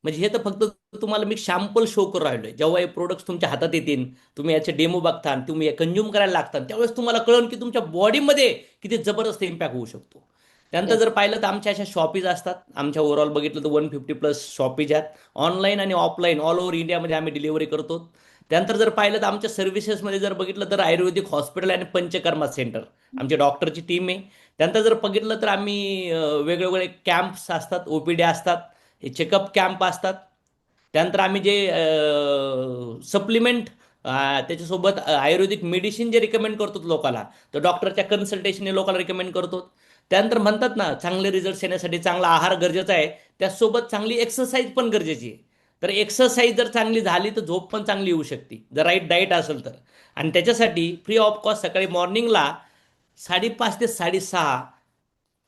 म्हणजे हे तर फक्त तुम्हाला मी सॅम्पल शो करून राहिलोय। जेव्हा हे प्रोडक्ट्स तुमच्या हातात येतील, तुम्ही याचे डेमो बघता, तुम्ही हे कंझ्युम करायला लागता, त्यावेळेस तुम्हाला कळेल की तुमच्या बॉडीमध्ये किती जबरदस्त इम्पॅक्ट होऊ शकतो। त्यानंतर जर पाहिलं तर आमच्या अशा शॉपीज असतात, आमच्या ओव्हरऑल बघितलं तर 150+ शॉपीज आहेत, ऑनलाईन आणि ऑफलाईन ऑल ओव्हर इंडियामध्ये आम्ही डिलिव्हरी करतो। त्यानंतर जर पाहिलं तर आमच्या सर्व्हिसेसमध्ये जर बघितलं तर आयुर्वेदिक हॉस्पिटल आणि पंचकर्मा सेंटर आमची डॉक्टरची टीम आहे। त्यानंतर जर बघितलं तर आम्ही वेगवेगळे कॅम्प्स असतात, ओपीडी असतात, हे चेकअप कॅम्प असतात। त्यानंतर आम्ही जे सप्लिमेंट त्याच्यासोबत आयुर्वेदिक मेडिसिन जे रिकमेंड करतो लोकांना, तर डॉक्टरच्या कन्सल्टेशनने लोकांना रिकमेंड करतो। त्यानंतर म्हणतात ना, चांगले रिझल्ट्स येण्यासाठी चांगला आहार गरजेचा आहे, त्यासोबत चांगली एक्सरसाइज पण गरजेची आहे। तर एक्सरसाइज जर चांगली झाली तर झोप पण चांगली येऊ शकते, जर राईट डाएट असेल तर। आणि त्याच्यासाठी फ्री ऑफ कॉस्ट सकाळी मॉर्निंगला 5:30 ते 6:30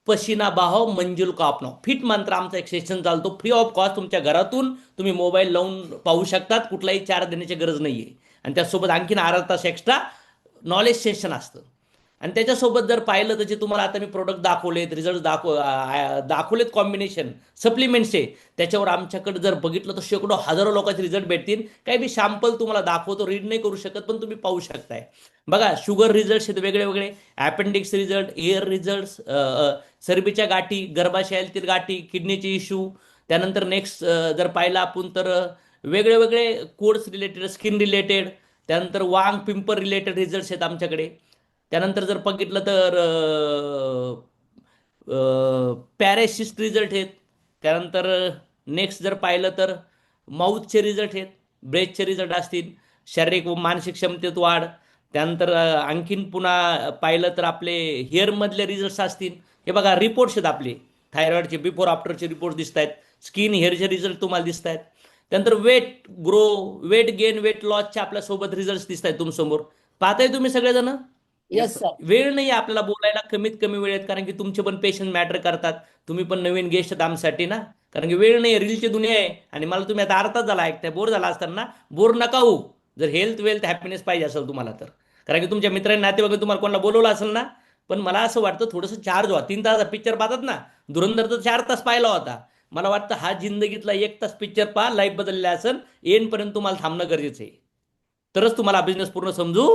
पसीना बहाव मंजुल का अपनाव फिट मंत्र आमचा एक सेशन चालतो, फ्री ऑफ कॉस्ट। तुमच्या घरातून तुम्ही मोबाईल लावून पाहू शकतात, कुठलाही चार्ज देण्याची गरज नाहीये। आणि त्यासोबत आणखीन अर्धा तास एक्स्ट्रा नॉलेज सेशन असतं। आणि त्याच्यासोबत जर पाहिलं तर जे तुम्हाला आता मी प्रोडक्ट दाखवलेत, रिझल्ट दाखवलेत कॉम्बिनेशन सप्लिमेंट्सचे, त्याच्यावर आमच्याकडे जर बघितलं तर शेकडो हजारो लोकांचे रिझल्ट भेटतील। काही बी सॅम्पल तुम्हाला दाखवतो, रीड नाही करू शकत पण तुम्ही पाहू शकताय। बघा, शुगर रिझल्ट्स आहेत वेगळे वेगळे, अपेंडिक्स रिझल्ट, एअर रिझल्ट्स, चरबीच्या गाठी, गर्भाशयातील गाठी, किडनीचे इश्यू। त्यानंतर नेक्स्ट जर पाहिलं आपण तर वेगळे वेगळे कोड्स रिलेटेड, स्किन रिलेटेड, त्यानंतर वांग पिंपल रिलेटेड रिझल्ट्स आहेत आमच्याकडे। त्यानंतर जर बघितलं तर पॅरासिस्ट रिझल्ट आहेत। त्यानंतर नेक्स्ट जर पाहिलं तर माउथचे रिझल्ट आहेत, ब्रेथचे रिझल्ट असतील, शारीरिक व मानसिक क्षमतेत वाढ। त्यानंतर आणखीन पुन्हा पाहिलं तर आपले हेअरमधले रिझल्ट्स असतील। हे बघा रिपोर्ट्स आहेत आपले, थायरॉइडचे बिफोर आफ्टरचे रिपोर्ट दिसत आहेत, स्किन हेअरचे रिझल्ट तुम्हाला दिसत आहेत। त्यानंतर weight grow, weight gain, weight लॉसचे आपल्यासोबत रिझल्ट दिसत आहेत तुमच्यासमोर, पाहताय तुम्ही सगळेजण। Yes sir. वेळ नाही आपल्याला बोलायला, कमीत कमी वेळेत, कारण की तुमचे पण पेशंट मॅटर करतात, तुम्ही पण नवीन गेस्ट आहेत आमच्यासाठी ना, कारण की वेळ नाही, रीलची दुनिया आहे। आणि मला तुम्ही आता अर्धा झाला ऐकताय, बोर झाला असताना बोर नका होऊ। जर हेल्थ वेल्थ हॅपीनेस पाहिजे असेल तुम्हाला तर, कारण की तुमच्या मित्रांनी नातेवाईक तुम्हाला कोणाला बोलवलं असेल ना, पण मला असं वाटतं थोडंसं चार्ज व्हा। 3 तास पिक्चर पाहतात ना, धुरंधर तर 4 तास पाहिला होता। मला वाटतं हा जिंदगीतला 1 तास पिक्चर पहा, लाईफ बदलले असेल, येईपर्यंत तुम्हाला थांबणं गरजेचं आहे, तरच तुम्हाला बिझनेस पूर्ण समजू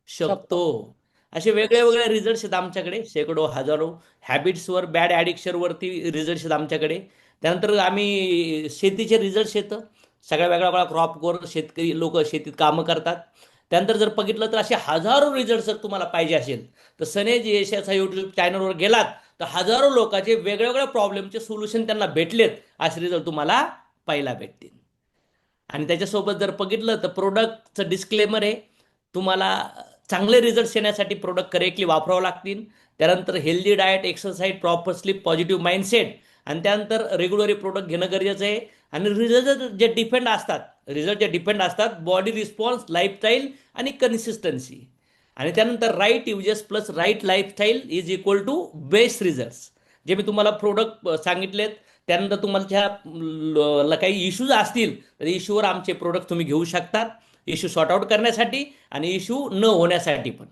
शकतो। असे वेगळे वेगळे रिझल्ट्स आहेत आमच्याकडे, शेकडो हजारो हॅबिट्सवर, बॅड ॲडिक्शनवरती रिझल्ट्स आहेत आमच्याकडे. त्यानंतर आम्ही शेतीचे रिझल्ट्स येतं, सगळ्या वेगळ्या वेगळ्या क्रॉपवर शेतकरी लोक शेतीत कामं करतात. त्यानंतर जर बघितलं तर असे हजारो रिझल्ट जर तुम्हाला पाहिजे असेल तर सनेज यशाचा यूट्यूब चॅनलवर गेलात तर हजारो लोकांचे वेगळ्या वेगळ्या प्रॉब्लेमचे सोल्युशन त्यांना भेटलेत, असे रिझल्ट तुम्हाला पाहायला भेटतील. आणि त्याच्यासोबत जर बघितलं तर प्रोडक्टचं डिस्क्लेमर आहे, तुम्हाला चांगले रिझल्ट येण्यासाठी प्रोडक्ट करेक्टली वापरावं लागतील. त्यानंतर healthy diet, exercise, proper sleep, positive mindset, आणि त्यानंतर रेग्युलरली प्रोडक्ट घेणं गरजेचं आहे. आणि रिझल्ट जे डिपेंड असतात बॉडी रिस्पॉन्स, लाईफस्टाईल आणि कन्सिस्टन्सी. आणि त्यानंतर right uses plus right lifestyle is equal to best results. जे मी तुम्हाला प्रोडक्ट सांगितलेत, त्यानंतर तुम्हाला काही इश्यूज असतील तर इश्यूवर आमचे प्रोडक्ट तुम्ही घेऊ शकतात, इश्यू सॉर्ट आउट करण्यासाठी आणि इश्यू न होण्यासाठी पण.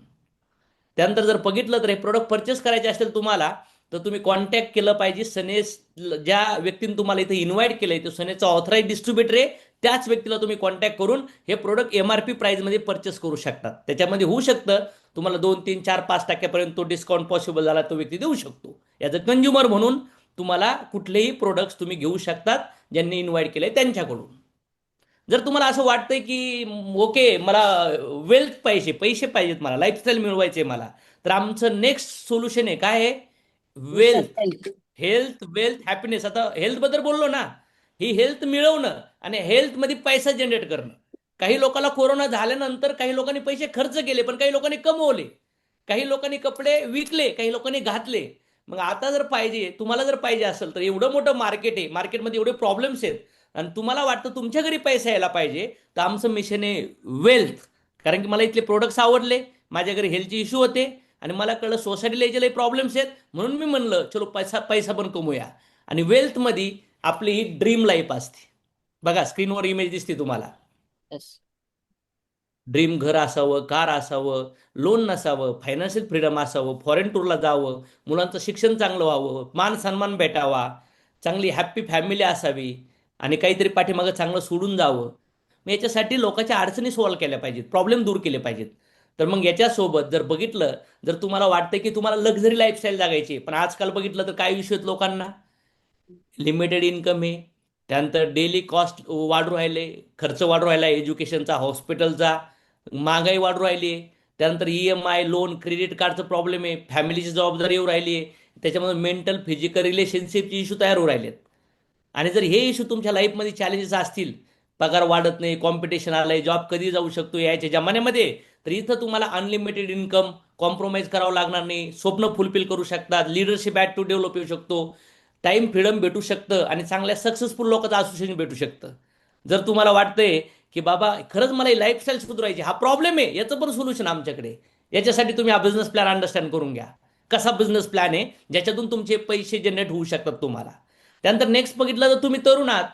त्यानंतर जर बघितलं तर हे प्रोडक्ट परचेस करायचे असेल तुम्हाला तर तुम्ही कॉन्टॅक्ट केलं पाहिजे सनेज. ज्या व्यक्तीने तुम्हाला इथे इन्व्हाइट केलंय तो सनेजचा ऑथराईज डिस्ट्रीब्युटर आहे, त्याच व्यक्तीला तुम्ही कॉन्टॅक्ट करून हे प्रोडक्ट MRP प्राइसमध्ये परचेस करू शकतात. त्याच्यामध्ये होऊ शकतं तुम्हाला 2, 3, 4, 5% तो डिस्काउंट पॉसिबल झाला तो व्यक्ती देऊ शकतो. ॲज अ कंझ्युमर म्हणून तुम्हाला कुठलेही प्रोडक्ट्स तुम्ही घेऊ शकतात ज्यांनी इन्व्हाइट केलंय त्यांच्याकडून. जर तुम्हाला असं वाटतंय की ओके मला वेल्थ पाहिजे, पैसे पाहिजेत, मला लाईफस्टाईल मिळवायचे मला, तर आमचं नेक्स्ट सोल्युशन आहे काय आहे, वेल्थ, हेल्थ, वेल्थ, हॅपीनेस. आता हेल्थ बद्दल बोललो ना, ही हेल्थ मिळवणं आणि हेल्थमध्ये पैसा जनरेट करणं. काही लोकांना कोरोना झाल्यानंतर काही लोकांनी पैसे खर्च केले, पण काही लोकांनी कमवले, काही लोकांनी कपडे विकले, काही लोकांनी घातले. मग आता जर पाहिजे, तुम्हाला जर पाहिजे असेल तर एवढं मोठं मार्केट आहे, मार्केटमध्ये एवढे प्रॉब्लेम्स आहेत आणि तुम्हाला वाटतं तुमच्या घरी पैसा यायला पाहिजे, तर आमचं मिशन आहे वेल्थ. कारण की मला इथले प्रोडक्ट्स आवडले, माझ्या घरी हेल्थचे इश्यू होते आणि मला कळलं सोसायटीला याचे प्रॉब्लेम्स आहेत, म्हणून मी म्हणलं चलो पैसा पण कमवूया. आणि वेल्थमध्ये आपली ही ड्रीम लाईफ असते. बघा स्क्रीनवर इमेज दिसते तुम्हाला, ड्रीम घर असावं, कार असावं, लोन नसावं, फायनान्शियल फ्रीडम असावं, फॉरेन टूरला जावं, मुलांचं शिक्षण चांगलं व्हावं, मान सन्मान भेटावा, चांगली हॅप्पी फॅमिली असावी आणि काहीतरी पाठीमागं चांगलं सोडून जावं. मग याच्यासाठी लोकांच्या अडचणी सॉल्व्ह केल्या पाहिजेत, प्रॉब्लेम दूर केले पाहिजेत. तर मग याच्यासोबत जर बघितलं, जर तुम्हाला वाटतं की तुम्हाला लक्झरी लाईफस्टाईल जगायची, पण आजकाल बघितलं तर काय इश्यू आहेत लोकांना, लिमिटेड इन्कम आहे, त्यानंतर डेली कॉस्ट वाढू राहिले, खर्च वाढू राहिला, एज्युकेशनचा, हॉस्पिटलचा, महागाई वाढू राहिली आहे, त्यानंतर EMI, लोन, क्रेडिट कार्डचं प्रॉब्लेम आहे, फॅमिलीची जबाबदारी येऊ राहिली आहे, त्याच्यामध्ये मेंटल, फिजिकल रिलेशनशिपचे इश्यू तयार होऊ राहिलेत. आणि जर हे इश्यू तुमच्या लाईफमध्ये चॅलेंजेस असतील, पगार वाढत नाही, कॉम्पिटिशन आलंय, जॉब कधी जाऊ शकतो याच्या जमान्यामध्ये, तर इथं तुम्हाला अनलिमिटेड इन्कम, कॉम्प्रोमाइज करावं लागणार नाही, स्वप्न फुलफिल करू शकतात, लिडरशिप ॲटिट्यूड डेव्हलप होऊ शकतो, टाईम फ्रीडम भेटू शकतं आणि चांगल्या सक्सेसफुल लोकांचं असोसिएशन भेटू शकतं. जर तुम्हाला वाटतंय की बाबा खरंच मला ही लाईफस्टाईल सुधारायची, हा प्रॉब्लेम आहे, याचं पण सोल्युशन आमच्याकडे, याच्यासाठी तुम्ही हा बिझनेस प्लॅन अंडरस्टँड करून घ्या. कसा बिझनेस प्लॅन आहे ज्याच्यातून तुमचे पैसे जनरेट होऊ शकतात तुम्हाला. त्यानंतर नेक्स्ट बघितलं तर तुम्ही तरुण आहात,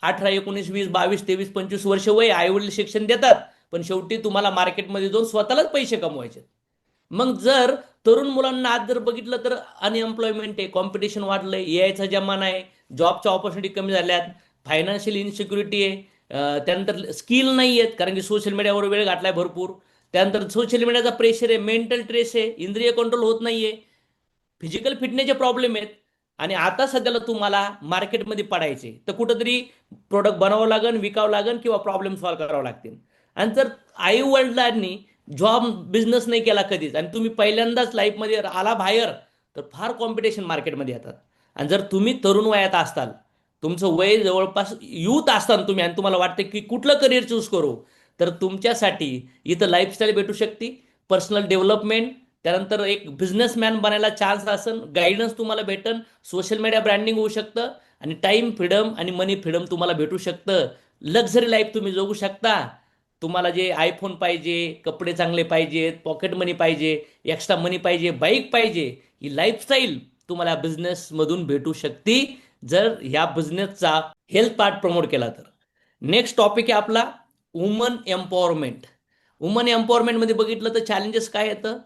18, 19, 20, 22, 23, 25 वर्ष वय, आईवडील शिक्षण देतात, पण शेवटी तुम्हाला मार्केटमध्ये जाऊन स्वतःलाच पैसे कमवायचे. मग जर तरुण मुलांना आज जर बघितलं तर अनएम्प्लॉयमेंट आहे, कॉम्पिटिशन वाढलंय, यायचा जमाना आहे, जॉबच्या ऑपॉर्च्युनिटी कमी झाल्यात, फायनान्शियल इन्सिक्युरिटी आहे, त्यानंतर स्किल नाही आहेत कारण की सोशल मीडियावर वेळ घातलाय भरपूर, त्यानंतर सोशल मीडियाचा प्रेशर आहे, मेंटल स्ट्रेस आहे, इंद्रिय कंट्रोल होत नाहीये, फिजिकल फिटनेसचे प्रॉब्लेम आहेत. आणि आता सध्याला तुम्हाला मार्केटमध्ये पडायचे तर कुठंतरी प्रोडक्ट बनावं लागेल, विकावं लागेल किंवा प्रॉब्लेम सॉल्व्ह करावं लागतील. आणि जर आई वडिलांनी जॉब बिझनेस नाही केला कधीच आणि तुम्ही पहिल्यांदाच लाईफमध्ये आला बाहेर, तर फार कॉम्पिटिशन मार्केटमध्ये येतात. आणि जर तुम्ही तरुण वयात असताल, तुमचं वय जवळपास यूथ असताना तुम्ही, आणि तुम्हाला वाटतं की कुठलं करिअर चूज करू, तर तुमच्यासाठी इथं लाईफस्टाईल भेटू शकते, पर्सनल डेव्हलपमेंट, त्यानंतर एक बिझनेसमॅन बनायला चान्स असेल, गायडन्स तुम्हाला भेटन, सोशल मीडिया ब्रँडिंग होऊ शकतं आणि टाईम फ्रीडम आणि मनी फ्रीडम तुम्हाला भेटू शकतं. लक्झरी लाईफ तुम्ही जगू शकता. तुम्हाला जे आयफोन पाहिजे, कपडे चांगले पाहिजेत, पॉकेट मनी पाहिजे, एक्स्ट्रा मनी पाहिजे, बाईक पाहिजे, ही लाईफस्टाईल तुम्हाला बिझनेसमधून भेटू शकते जर ह्या बिझनेसचा हेल्थ पार्ट प्रमोट केला तर. नेक्स्ट टॉपिक आहे आपला वुमन एम्पॉवरमेंट. वुमन एम्पॉवरमेंटमध्ये बघितलं तर चॅलेंजेस काय येतं,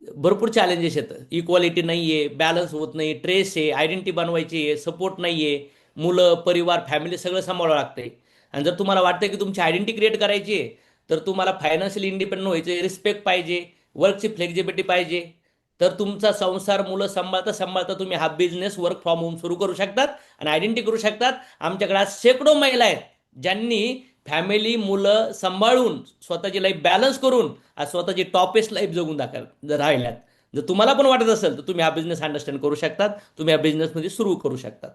भरपूर चॅलेंजेस येतं. इक्वालिटी नाही आहे, बॅलन्स होत नाही, ट्रेस आहे, आयडेंटिटी बनवायची आहे, सपोर्ट नाही आहे, मुलं, परिवार, फॅमिली सगळं सांभाळावं लागतंय. आणि जर तुम्हाला वाटतं की तुमची आयडेंटिटी क्रिएट करायची आहे तर तुम्हाला फायनान्शियल इंडिपेंडंट व्हायचं, रिस्पेक्ट पाहिजे, वर्कची फ्लेक्झिबिलिटी पाहिजे, तर तुमचा संसार मुलं सांभाळता सांभाळता तुम्ही हा बिझनेस वर्क फ्रॉम होम सुरू करू शकतात आणि आयडेंटिटी करू शकतात. आमच्याकडे आज शेकडो महिला आहेत ज्यांनी फॅमिली मुलं सांभाळून स्वतःची लाईफ बॅलन्स करून आज स्वतःची टॉपेस्ट लाईफ जगून राहिल्यात. जर तुम्हाला पण वाटत असेल तर तुम्ही हा बिझनेस अंडरस्टँड करू शकतात, तुम्ही या बिझनेसमध्ये सुरू करू शकतात.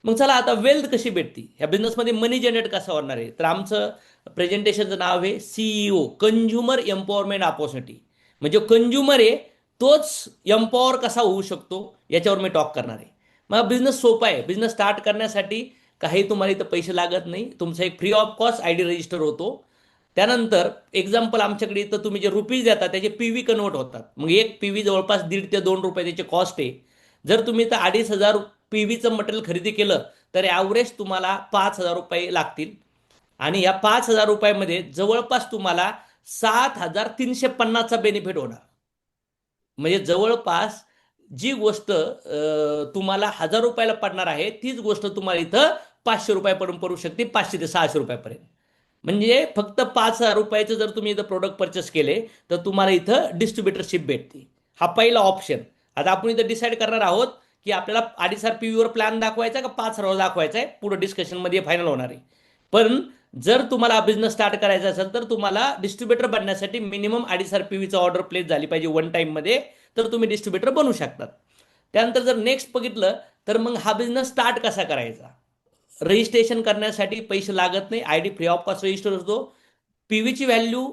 मग चला आता वेल्थ कशी भेटती, ह्या बिझनेसमध्ये मनी जनरेट कसा होणार आहे, तर आमचं प्रेझेंटेशनचं नाव आहे CEO कंझ्युमर एम्पॉवरमेंट ऑपॉर्च्युनिटी. म्हणजे कंझ्युमर आहे तोच एम्पॉवर कसा होऊ शकतो याच्यावर मी टॉक करणार आहे. मग हा बिझनेस सोपा आहे. बिझनेस स्टार्ट करण्यासाठी काही तुम्हाला इथं पैसे लागत नाही. तुमचा एक free of cost ID register होतो. त्यानंतर एक्झाम्पल आमच्याकडे इथं तुम्ही जे रुपीज देता त्याचे PV कन्वर्ट होतात. मग एक PV जवळपास 1.5 ते 2 रुपये त्याची कॉस्ट आहे. जर तुम्ही इथं 2,500 PVचं मटेरियल खरेदी केलं तर ॲव्हरेज तुम्हाला 5,000 रुपये लागतील आणि या 5,000 रुपयामध्ये जवळपास तुम्हाला 7,350चा बेनिफिट होणार. म्हणजे जवळपास जी गोष्ट तुम्हाला 1,000 रुपयाला पडणार आहे तीच गोष्ट तुम्हाला इथं 500 रुपयापर्यंत पडू शकते, 500 ते 600 रुपयापर्यंत. म्हणजे फक्त 5,000 रुपयाचं जर तुम्ही इथं प्रोडक्ट परचेस केले तर तुम्हाला इथं डिस्ट्रीब्युटरशिप भेटते. हा पहिला ऑप्शन. आता आपण इथं डिसाईड करणार आहोत की आपल्याला 2,500 PVवर प्लॅन दाखवायचा का 5,000 दाखवायचा आहे, पुढे डिस्कशनमध्ये फायनल होणार आहे. पण जर तुम्हाला बिझनेस स्टार्ट करायचा असेल तर तुम्हाला डिस्ट्रीब्युटर बनण्यासाठी मिनिमम 2,500 PVचं ऑर्डर प्लेस झाली पाहिजे वन टाईममध्ये, तर तुम्ही डिस्ट्रीब्युटर बनू शकतात. त्यानंतर जर नेक्स्ट बघितलं तर मग हा बिझनेस स्टार्ट कसा करायचा. रजिस्ट्रेशन करण्यासाठी पैसे लागत नाही. ID free of cost register असतो. PVची व्हॅल्यू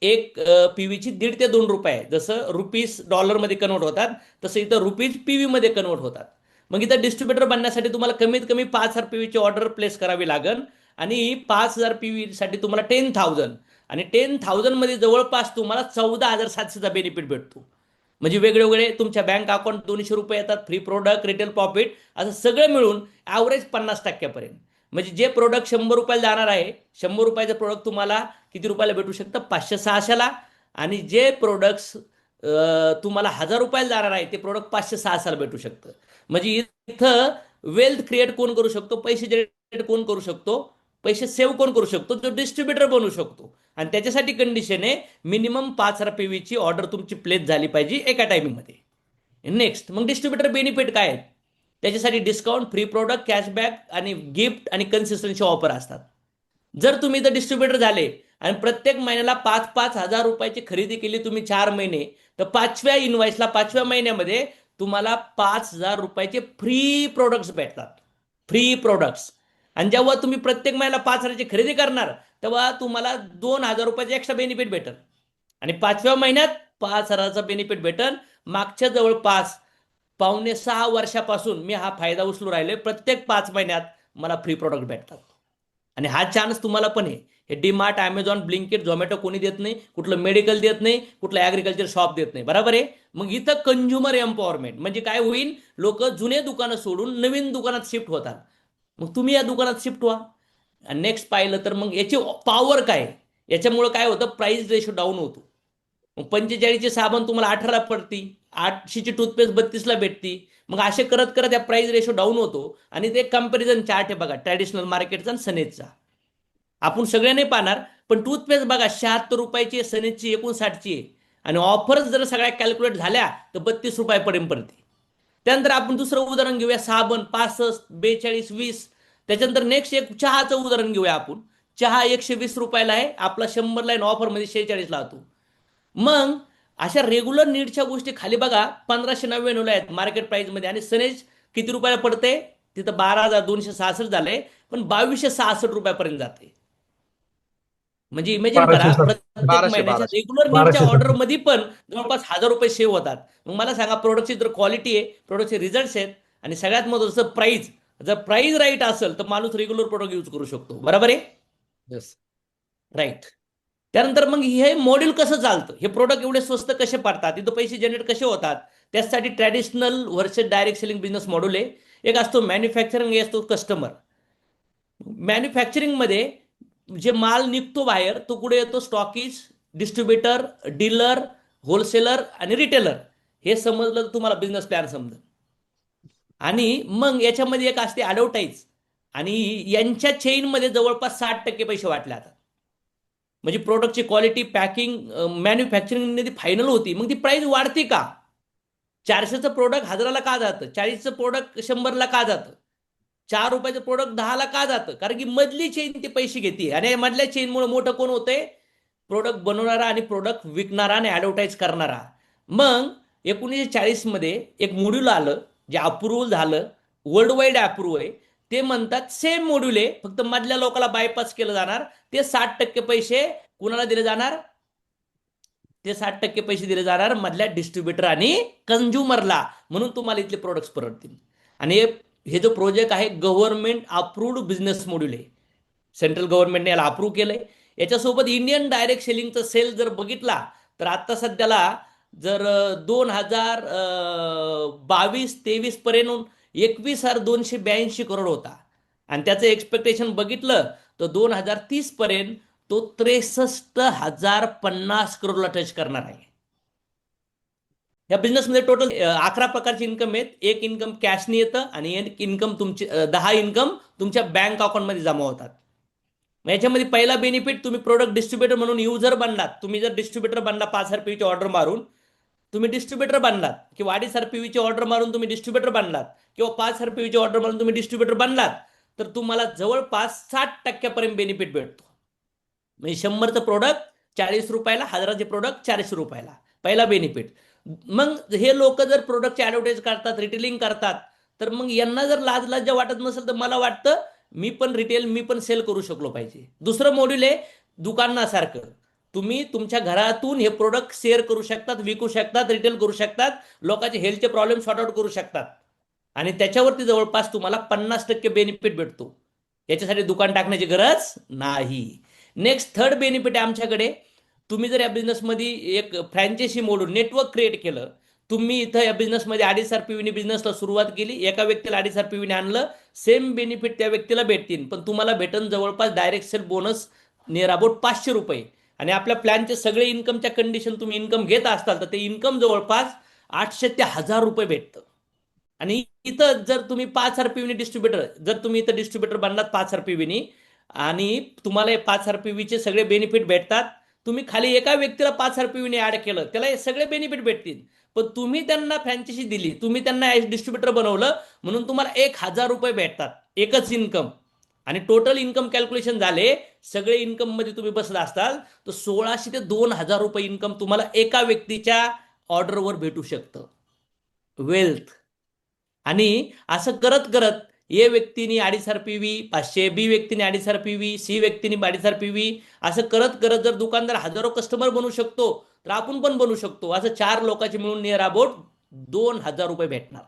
एक PVची 1.5 ते 2 रुपये आहे. जसं रुपीज डॉलरमध्ये कन्वर्ट होतात तसं इथं रुपीज PV मध्ये कन्वर्ट होतात. मग इथं डिस्ट्रीब्युटर बनण्यासाठी तुम्हाला कमीत कमी 5,000 PVची ऑर्डर प्लेस करावी लागेल आणि 5,000 PV साठी तुम्हाला 10,000 आणि 10,000 मध्ये जवळपास तुम्हाला 14,700चा बेनिफिट भेटतो. म्हणजे वेगवेगळे तुमच्या बँक अकाउंट 200 रुपये येतात, फ्री प्रोडक्ट, रिटेल प्रॉफिट, असं सगळं मिळून ॲव्हरेज 50% म्हणजे जे प्रोडक्ट 100 रुपयाला जाणार आहे 100 रुपयाचं प्रोडक्ट तुम्हाला किती रुपयाला भेटू शकतं, 500-600ला. आणि जे प्रोडक्ट्स तुम्हाला 1,000 रुपयाला जाणार आहे ते प्रोडक्ट 500-600ला भेटू शकतं. म्हणजे इथं वेल्थ क्रिएट कोण करू शकतो, पैसे जनरेट कोण करू शकतो, पैसे सेव्ह कोण करू शकतो, जो डिस्ट्रीब्युटर बनू शकतो. आणि त्याच्यासाठी कंडिशन आहे मिनिमम 5,000 PVची ऑर्डर तुमची प्लेस झाली पाहिजे एका टायमिंगमध्ये. नेक्स्ट मग डिस्ट्रीब्युटर बेनिफिट काय आहेत, त्याच्यासाठी डिस्काउंट, फ्री प्रोडक्ट, कॅशबॅक आणि गिफ्ट आणि कन्सिस्टन्सी ऑफर असतात. जर तुम्ही इथं डिस्ट्रीब्युटर झाले आणि प्रत्येक महिन्याला 5,000 रुपयाची खरेदी केली तुम्ही 4 महिने, तर 5व्या इनवाइसला 5व्या महिन्यामध्ये तुम्हाला 5,000 रुपयाचे फ्री प्रोडक्ट्स भेटतात. Free products. आणि जेव्हा तुम्ही प्रत्येक महिन्याला 5,000ची खरेदी करणार तेव्हा तुम्हाला 2,000 रुपयाचे एक्स्ट्रा बेनिफिट भेटेल आणि 5व्या महिन्यात 5,000चा बेनिफिट भेटेल. मागच्या जवळपास 5.5 वर्षापासून मी हा फायदा उचलू राहिलोय. प्रत्येक 5 महिन्यात मला फ्री प्रोडक्ट भेटतात आणि हा चान्स तुम्हाला पण आहे. हे डीमार्ट, अमेझॉन, ब्लिंकिट, झोमॅटो कोणी देत नाही, कुठलं मेडिकल देत नाही, कुठलं ॲग्रिकल्चर शॉप देत नाही. बरोबर आहे. मग इथं कंझ्युमर एम्पॉवरमेंट म्हणजे काय होईल, लोक जुने दुकानं सोडून नवीन दुकानात शिफ्ट होतात. मग तुम्ही या दुकानात शिफ्ट व्हा. आणि नेक्स्ट पाहिलं तर मग याची पॉवर काय, याच्यामुळे काय होतं, प्राइस रेशो डाऊन होतो. मग 45ची साबण तुम्हाला 18ला पडती, 800ची टूथपेस्ट 32ला भेटती. मग असे करत करत या प्राइस रेशो डाऊन होतो आणि ते कंपॅरिझन चार्ट आहे बघा ट्रॅडिशनल मार्केटचा आणि सनेजचा. आपण सगळे नाही पाहणार पण टूथपेस्ट बघा 76 रुपयाची आहे, सनेजची 59ची आहे आणि ऑफर्स जर सगळ्या कॅल्क्युलेट झाल्या तर 32 रुपयापर्यंत पडते. त्यानंतर आपण दुसरं उदाहरण घेऊया, साबण 65, 42, 20. त्याच्यानंतर नेक्स्ट एक चहाचं उदाहरण घेऊया आपण. चहा 120 रुपयाला आहे, आपला 100ला आहे, ऑफरमध्ये 46ला होतो. मग अशा रेग्युलर नीडच्या गोष्टी खाली बघा 1,599ला आहेत मार्केट प्राइसमध्ये आणि सनेज किती रुपयाला पडते, तिथं 12,266 झालंय पण 2,266 रुपयापर्यंत जाते. म्हणजे इमेजिन करा प्रत्येक महिन्याच्या रेग्युलर नीडच्या ऑर्डर मध्ये पण जवळपास 1,000 रुपये सेव्ह होतात. मग मला सांगा प्रोडक्टची जर क्वालिटी आहे, प्रोडक्टचे रिझल्ट्स आहेत आणि सगळ्यात महत्त्वाचं प्राइस, जर प्राइस राईट असेल तर माणूस रेग्युलर प्रोडक्ट यूज करू शकतो. बरोबर आहे. येस. राईट. त्यानंतर मग हे मॉड्यूल कसं चालतं, हे प्रोडक्ट एवढे स्वस्त कसे पडतात, तिथं पैसे जनरेट कसे होतात, त्यासाठी traditional versus direct selling business module आहे. एक असतो मॅन्युफॅक्चरिंग, एक असतो कस्टमर. मॅन्युफॅक्चरिंगमध्ये जे माल निघतो बाहेर तो कुठे येतो, स्टॉकीज, डिस्ट्रीब्युटर, डीलर, होलसेलर आणि रिटेलर. हे समजलं तर तुम्हाला बिझनेस प्लॅन समजेल. आणि मग याच्यामध्ये एक असते ॲडव्हर्टाईज आणि यांच्या चेनमध्ये जवळपास 60% पैसे वाटले जातात. म्हणजे प्रोडक्टची क्वालिटी, पॅकिंग, मॅन्युफॅक्चरिंग फायनल होती, मग ती प्राइस वाढते का? 400चं प्रोडक्ट 1000ला का जातं? 40चं प्रोडक्ट 100ला का जातं? 4 रुपयाचं प्रोडक्ट 10ला का जातं? कारण की मधली चेन ते पैसे घेते, आणि या मधल्या चेनमुळे मोठं कोण होतंय? प्रोडक्ट बनवणारा आणि प्रोडक्ट विकणारा आणि ॲडव्हर्टाईज करणारा. मग 1940 मध्ये एक मॉड्यूल आलं, जे अप्रूव्ह झालं, वर्ल्ड वाईड अप्रूव्ह आहे. ते म्हणतात सेम मॉड्यूल आहे, फक्त मधल्या लोकांना बायपास केलं जाणार. ते 60% पैसे कुणाला दिले जाणार? ते 60% पैसे दिले जाणार मधल्या डिस्ट्रीब्युटर आणि कन्झ्युमरला. म्हणून तुम्हाला इथले प्रोडक्ट्स परवडतील. आणि हे जो प्रोजेक्ट आहे गव्हर्नमेंट अप्रूव्ड बिझनेस मॉड्यूल आहे. सेंट्रल गव्हर्नमेंटने याला अप्रूव्ह केलंय. याच्यासोबत इंडियन डायरेक्ट सेलिंगचा सेल जर बघितला तर आता सध्याला जर 2022-23 पर्यंत 21,282 करोड होता, आणि त्याचं एक्सपेक्टेशन बघितलं तर 2030 पर्यंत तो 63,050 करोडला टच करणार आहे. या बिझनेसमध्ये टोटल 11 प्रकारचे इन्कम आहेत. एक इन्कम कॅशने येतं आणि एक इन्कम तुमची 10 इन्कम तुमच्या बँक अकाउंटमध्ये जमा होतात. याच्यामध्ये पहिला बेनिफिट, तुम्ही प्रोडक्ट डिस्ट्रीब्युटर म्हणून युजर बनलात. तुम्ही जर डिस्ट्रीब्युटर बनला 5,000 PVची ऑर्डर मारून, तुम्ही डिस्ट्रीब्युटर बनलात, किंवा 2,500 PVची ऑर्डर मारून तुम्ही डिस्ट्रीब्युटर बनलात, किंवा 5,000 PVची ऑर्डर मारून तुम्ही डिस्ट्रीब्युटर बनलात, तर तुम्हाला जवळपास 60% बेनिफिट भेटतो. म्हणजे 100चं प्रोडक्ट 40 रुपयाला, 1000चे प्रोडक्ट 400 रुपयाला. पहिला बेनिफिट. मग हे लोक जर प्रोडक्टचे ॲडव्हर्टाईज करतात, रिटेलिंग करतात, तर मग यांना जर लाज लज्जा वाटत नसेल तर मला वाटतं मी पण रिटेल, मी पण सेल करू शकलो पाहिजे. दुसरं मॉड्यूल आहे दुकानासारखं. तुम्ही तुमच्या घरातून हे प्रोडक्ट शेअर करू शकतात, विकू शकतात, रिटेल करू शकतात, लोकांचे हेल्थचे प्रॉब्लेम सॉर्ट आउट करू शकतात, आणि त्याच्यावरती जवळपास तुम्हाला 50% बेनिफिट भेटतो. याच्यासाठी दुकान टाकण्याची गरज नाही. नेक्स्ट थर्ड बेनिफिट आहे आमच्याकडे. तुम्ही जर या बिझनेसमध्ये एक फ्रँचायझी मोडून नेटवर्क क्रिएट केलं, तुम्ही इथं या बिझनेसमध्ये 2,500 PVने बिझनेसला सुरुवात केली, एका व्यक्तीला 2,500 PVने आणलं, सेम बेनिफिट त्या व्यक्तीला भेटतील, पण तुम्हाला भेटन जवळपास direct sale bonus near about 500 रुपये. आणि आपल्या प्लॅनचे सगळे इन्कमच्या कंडिशन तुम्ही इन्कम घेत असाल तर ते इन्कम जवळपास 800 ते 1,000 रुपये भेटतं. आणि इथं जर तुम्ही 5,000 PVने डिस्ट्रीब्युटर, जर तुम्ही इथं डिस्ट्रीब्युटर बनलात 5,000 PVने, आणि तुम्हाला हे 5,000 PVचे सगळे बेनिफिट भेटतात, तुम्ही खाली एका व्यक्तीला 5,000 PVने ऍड केलं, त्याला हे सगळे बेनिफिट भेटतील, पण तुम्ही त्यांना फ्रँचायझी दिली, तुम्ही त्यांना डिस्ट्रीब्युटर बनवलं, म्हणून तुम्हाला 1,000 रुपये भेटतात, एकच इन्कम. आणि टोटल इन्कम कॅल्क्युलेशन झाले, सगळे इन्कम मध्ये तुम्ही बसला असताल तर 1,600 ते 2,000 रुपये इन्कम तुम्हाला एका व्यक्तीच्या ऑर्डरवर भेटू शकतं. वेल्थ. आणि असं करत करत ए व्यक्तीने 2,500 PV 500, बी व्यक्तीने 2,500 PV, सी व्यक्तीने 2,500 PV, असं करत करत जर दुकानदार हजारो कस्टमर बनवू शकतो तर आपण पण बनवू शकतो. असं 4 लोकांचे मिळून नियर अबाउट 2,000 रुपये भेटणार.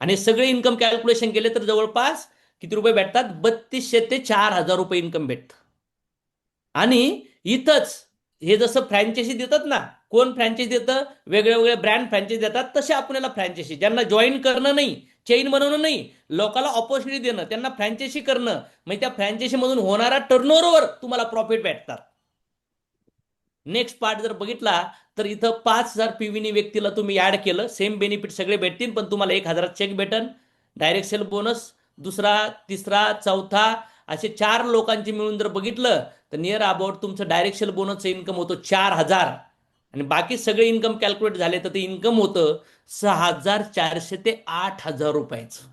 आणि सगळे इन्कम कॅल्क्युलेशन केले तर जवळपास किती रुपये भेटतात? 3,200 ते 4,000 रुपये इन्कम भेटतं. आणि इथंच हे जसं फ्रँचायझी देतात ना, कोण फ्रँचायझी देतं? वेगळे वेगळे ब्रँड फ्रँचायझी देतात. तसे आपल्याला फ्रँचायझी, ज्यांना जॉईन करणं नाही, चेन बनवणं नाही, लोकांना ऑपॉर्च्युनिटी देणं, त्यांना फ्रँचायझी करणं, मग त्या फ्रँचायझी मधून होणारा टर्नओव्हरवर तुम्हाला प्रॉफिट भेटतात. नेक्स्ट पार्ट जर बघितला तर इथं 5,000 PVने व्यक्तीला तुम्ही ऍड केलं, सेम बेनिफिट सगळे भेटतील, पण तुम्हाला 1,000 चेक भेटन, डायरेक्ट सेल बोनस, दुसरा, तिसरा, चौथा, असे 4 लोकांचे मिळून जर बघितलं तर नियर अबाउट तुमचं डायरेक्ट सेल बोनसचं इन्कम होतं 4,000, आणि बाकी सगळे इन्कम कॅल्क्युलेट झाले तर ते इन्कम होतं 6,400 ते 8,000 रुपयाचं.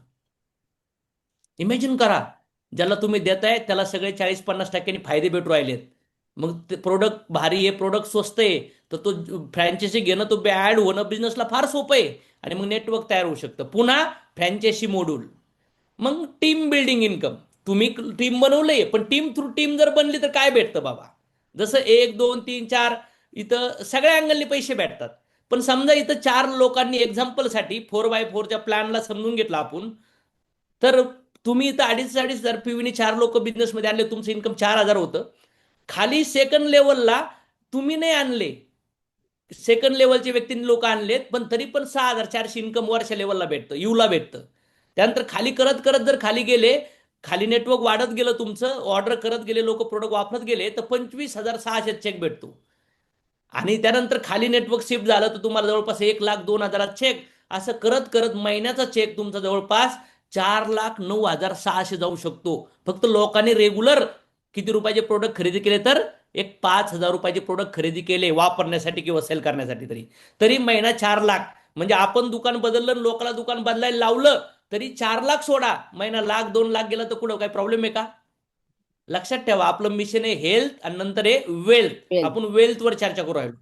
इमॅजिन करा, ज्याला तुम्ही देताय त्याला सगळे 40-50% फायदे भेटू राहिलेत. मग ते प्रोडक्ट भारी आहे, प्रोडक्ट स्वस्त आहे, तर तो फ्रँचायझी घेणं, तो ऍड होणं बिझनेसला फार सोपं आहे, आणि मग नेटवर्क तयार होऊ शकतं. पुन्हा फ्रँचायझी मॉड्यूल. मग टीम बिल्डिंग इन्कम. तुम्ही टीम बनवलंय, पण टीम थ्रू टीम जर बनली तर काय भेटतं बाबा? जसं 1, 2, 3, 4 इथं सगळ्या अँगलने पैसे भेटतात. पण समजा इथं 4 लोकांनी एक्झाम्पलसाठी 4x4च्या प्लॅनला समजून घेतला आपण, तर तुम्ही इथं 2,500 PVने 4 लोक बिझनेसमध्ये आणले, तुमचं इन्कम 4,000 होतं. खाली सेकंड लेवलला तुम्ही नाही आणले, सेकंड लेवलचे व्यक्तींनी लोक आणलेत, पण तरी पण 6,400 इन्कम वर्षा लेवलला भेटतं, यूला भेटतं. त्यानंतर खाली करत करत जर खाली गेले, खाली नेटवर्क वाढत गेलं तुमचं, ऑर्डर करत गेले, लोक प्रोडक्ट वापरत गेले, तर 25,600 चेक भेटतो. आणि त्यानंतर खाली नेटवर्क शिफ्ट झालं तर तुम्हाला जवळपास 1,02,000 चेक. असं करत करत महिन्याचा चेक तुमचा जवळपास 4,09,600 जाऊ शकतो, फक्त लोकांनी रेग्युलर किती रुपयाचे प्रोडक्ट खरेदी केले तर एक 5,000 रुपयाचे प्रोडक्ट खरेदी केले वापरण्यासाठी किंवा सेल करण्यासाठी तरी महिना 4 लाख. म्हणजे आपण दुकान बदललं आणि लोकांना दुकान बदलायला लावलं तरी 4 लाख सोडा, महिना 1,00,000 2 लाख गेला तर कुठं काही प्रॉब्लेम आहे का? लक्षात ठेवा, आपलं मिशन आहे हेल्थ आणि नंतर आहे वेल्थ. Wealth. आपण वेल्थवर चर्चा करू राहिलो.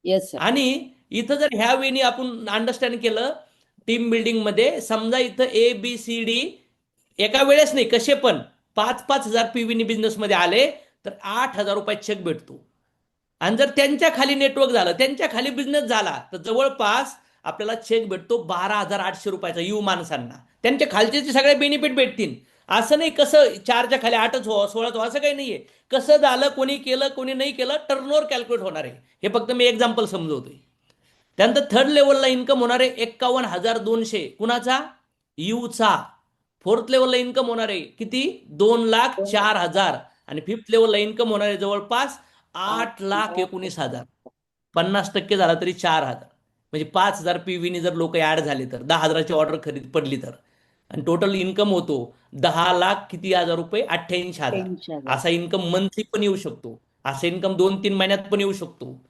Yes sir. आणि इथं जर ह्या वेळी आपण अंडरस्टँड केलं टीम बिल्डिंग मध्ये, समजा इथं ABCD एका वेळेस नाही, कसे पण 5,000 PV बिझनेस मध्ये आले तर 8,000 रुपये चेक भेटतो. आणि जर त्यांच्या खाली नेटवर्क झालं, त्यांच्या खाली बिझनेस झाला तर जवळपास आपल्याला चेक भेटतो 12,800 रुपयाचा यू माणसांना. त्यांच्या खालचे सगळे बेनिफिट भेटतील. असं नाही कसं 4च्या खाली 8च हो 16च हो असं काही नाहीये. कसं झालं, कोणी केलं कोणी नाही केलं, टर्नओव्हर कॅल्क्युलेट होणार आहे. हे फक्त मी एक्झाम्पल समजवतोय. त्यानंतर थर्ड लेवलला इन्कम होणार आहे 51,200 कुणाचा? यूचा. फोर्थ लेवलला इन्कम होणार आहे किती? 2,04,000. आणि फिफ्थ लेवलला इन्कम होणार आहे जवळपास 8,19,000. 50% झाला तरी 4,000. म्हणजे 5,000 PV जर लोक ऍड झाले तर 10,000ची ऑर्डर खरेदी पडली तर, आणि टोटल इन्कम होतो 10 लाख किती हजार रुपये? 88,000. 88,000. असा इन्कम मंथली पण येऊ शकतो, असा इन्कम 2-3 महिन्यात पण येऊ शकतो.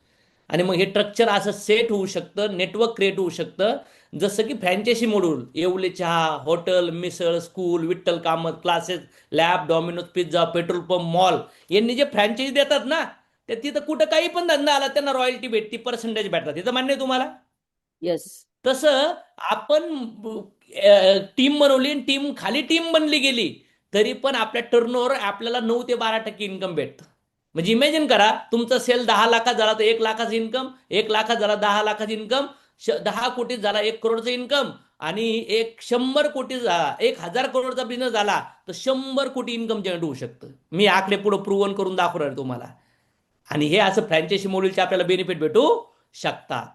आणि मग हे स्ट्रक्चर असं सेट होऊ शकतं, नेटवर्क क्रिएट होऊ शकतं. जसं की फ्रँचायझी मॉड्यूल, येवले चहा, hotel, misal, school, Vitthal Kamath, classes, lab, Domino's pizza, petrol pump, mall यांनी जे फ्रँचायझी देतात ना, त्या तिथं कुठं काही पण धंदा आला त्यांना रॉयल्टी भेटते, पर्सेंटेज भेटतात. तिथं मान्य आहे तुम्हाला? येस. तसं आपण टीम बनवली, टीम खाली टीम बनली गेली तरी पण आपल्या टर्नओव्हर आपल्याला 9 ते 12% इन्कम भेटतं. म्हणजे इमॅजिन करा, तुमचा सेल 10 लाखात झाला तर 1 लाखाचं इन्कम, 1 लाखात झाला 10 लाखाचं इन्कम, 10 कोटीत झाला 1 करोडचं इन्कम, आणि 100 कोटी झाला 1,000 करोडचा बिझनेस झाला तर 100 कोटी इन्कम जनरेट होऊ शकतं. मी आकडे पुढे प्रूव्हन करून दाखवणार तुम्हाला. आणि हे असं फ्रँचायझी मॉडेलचे आपल्याला बेनिफिट भेटू शकतात.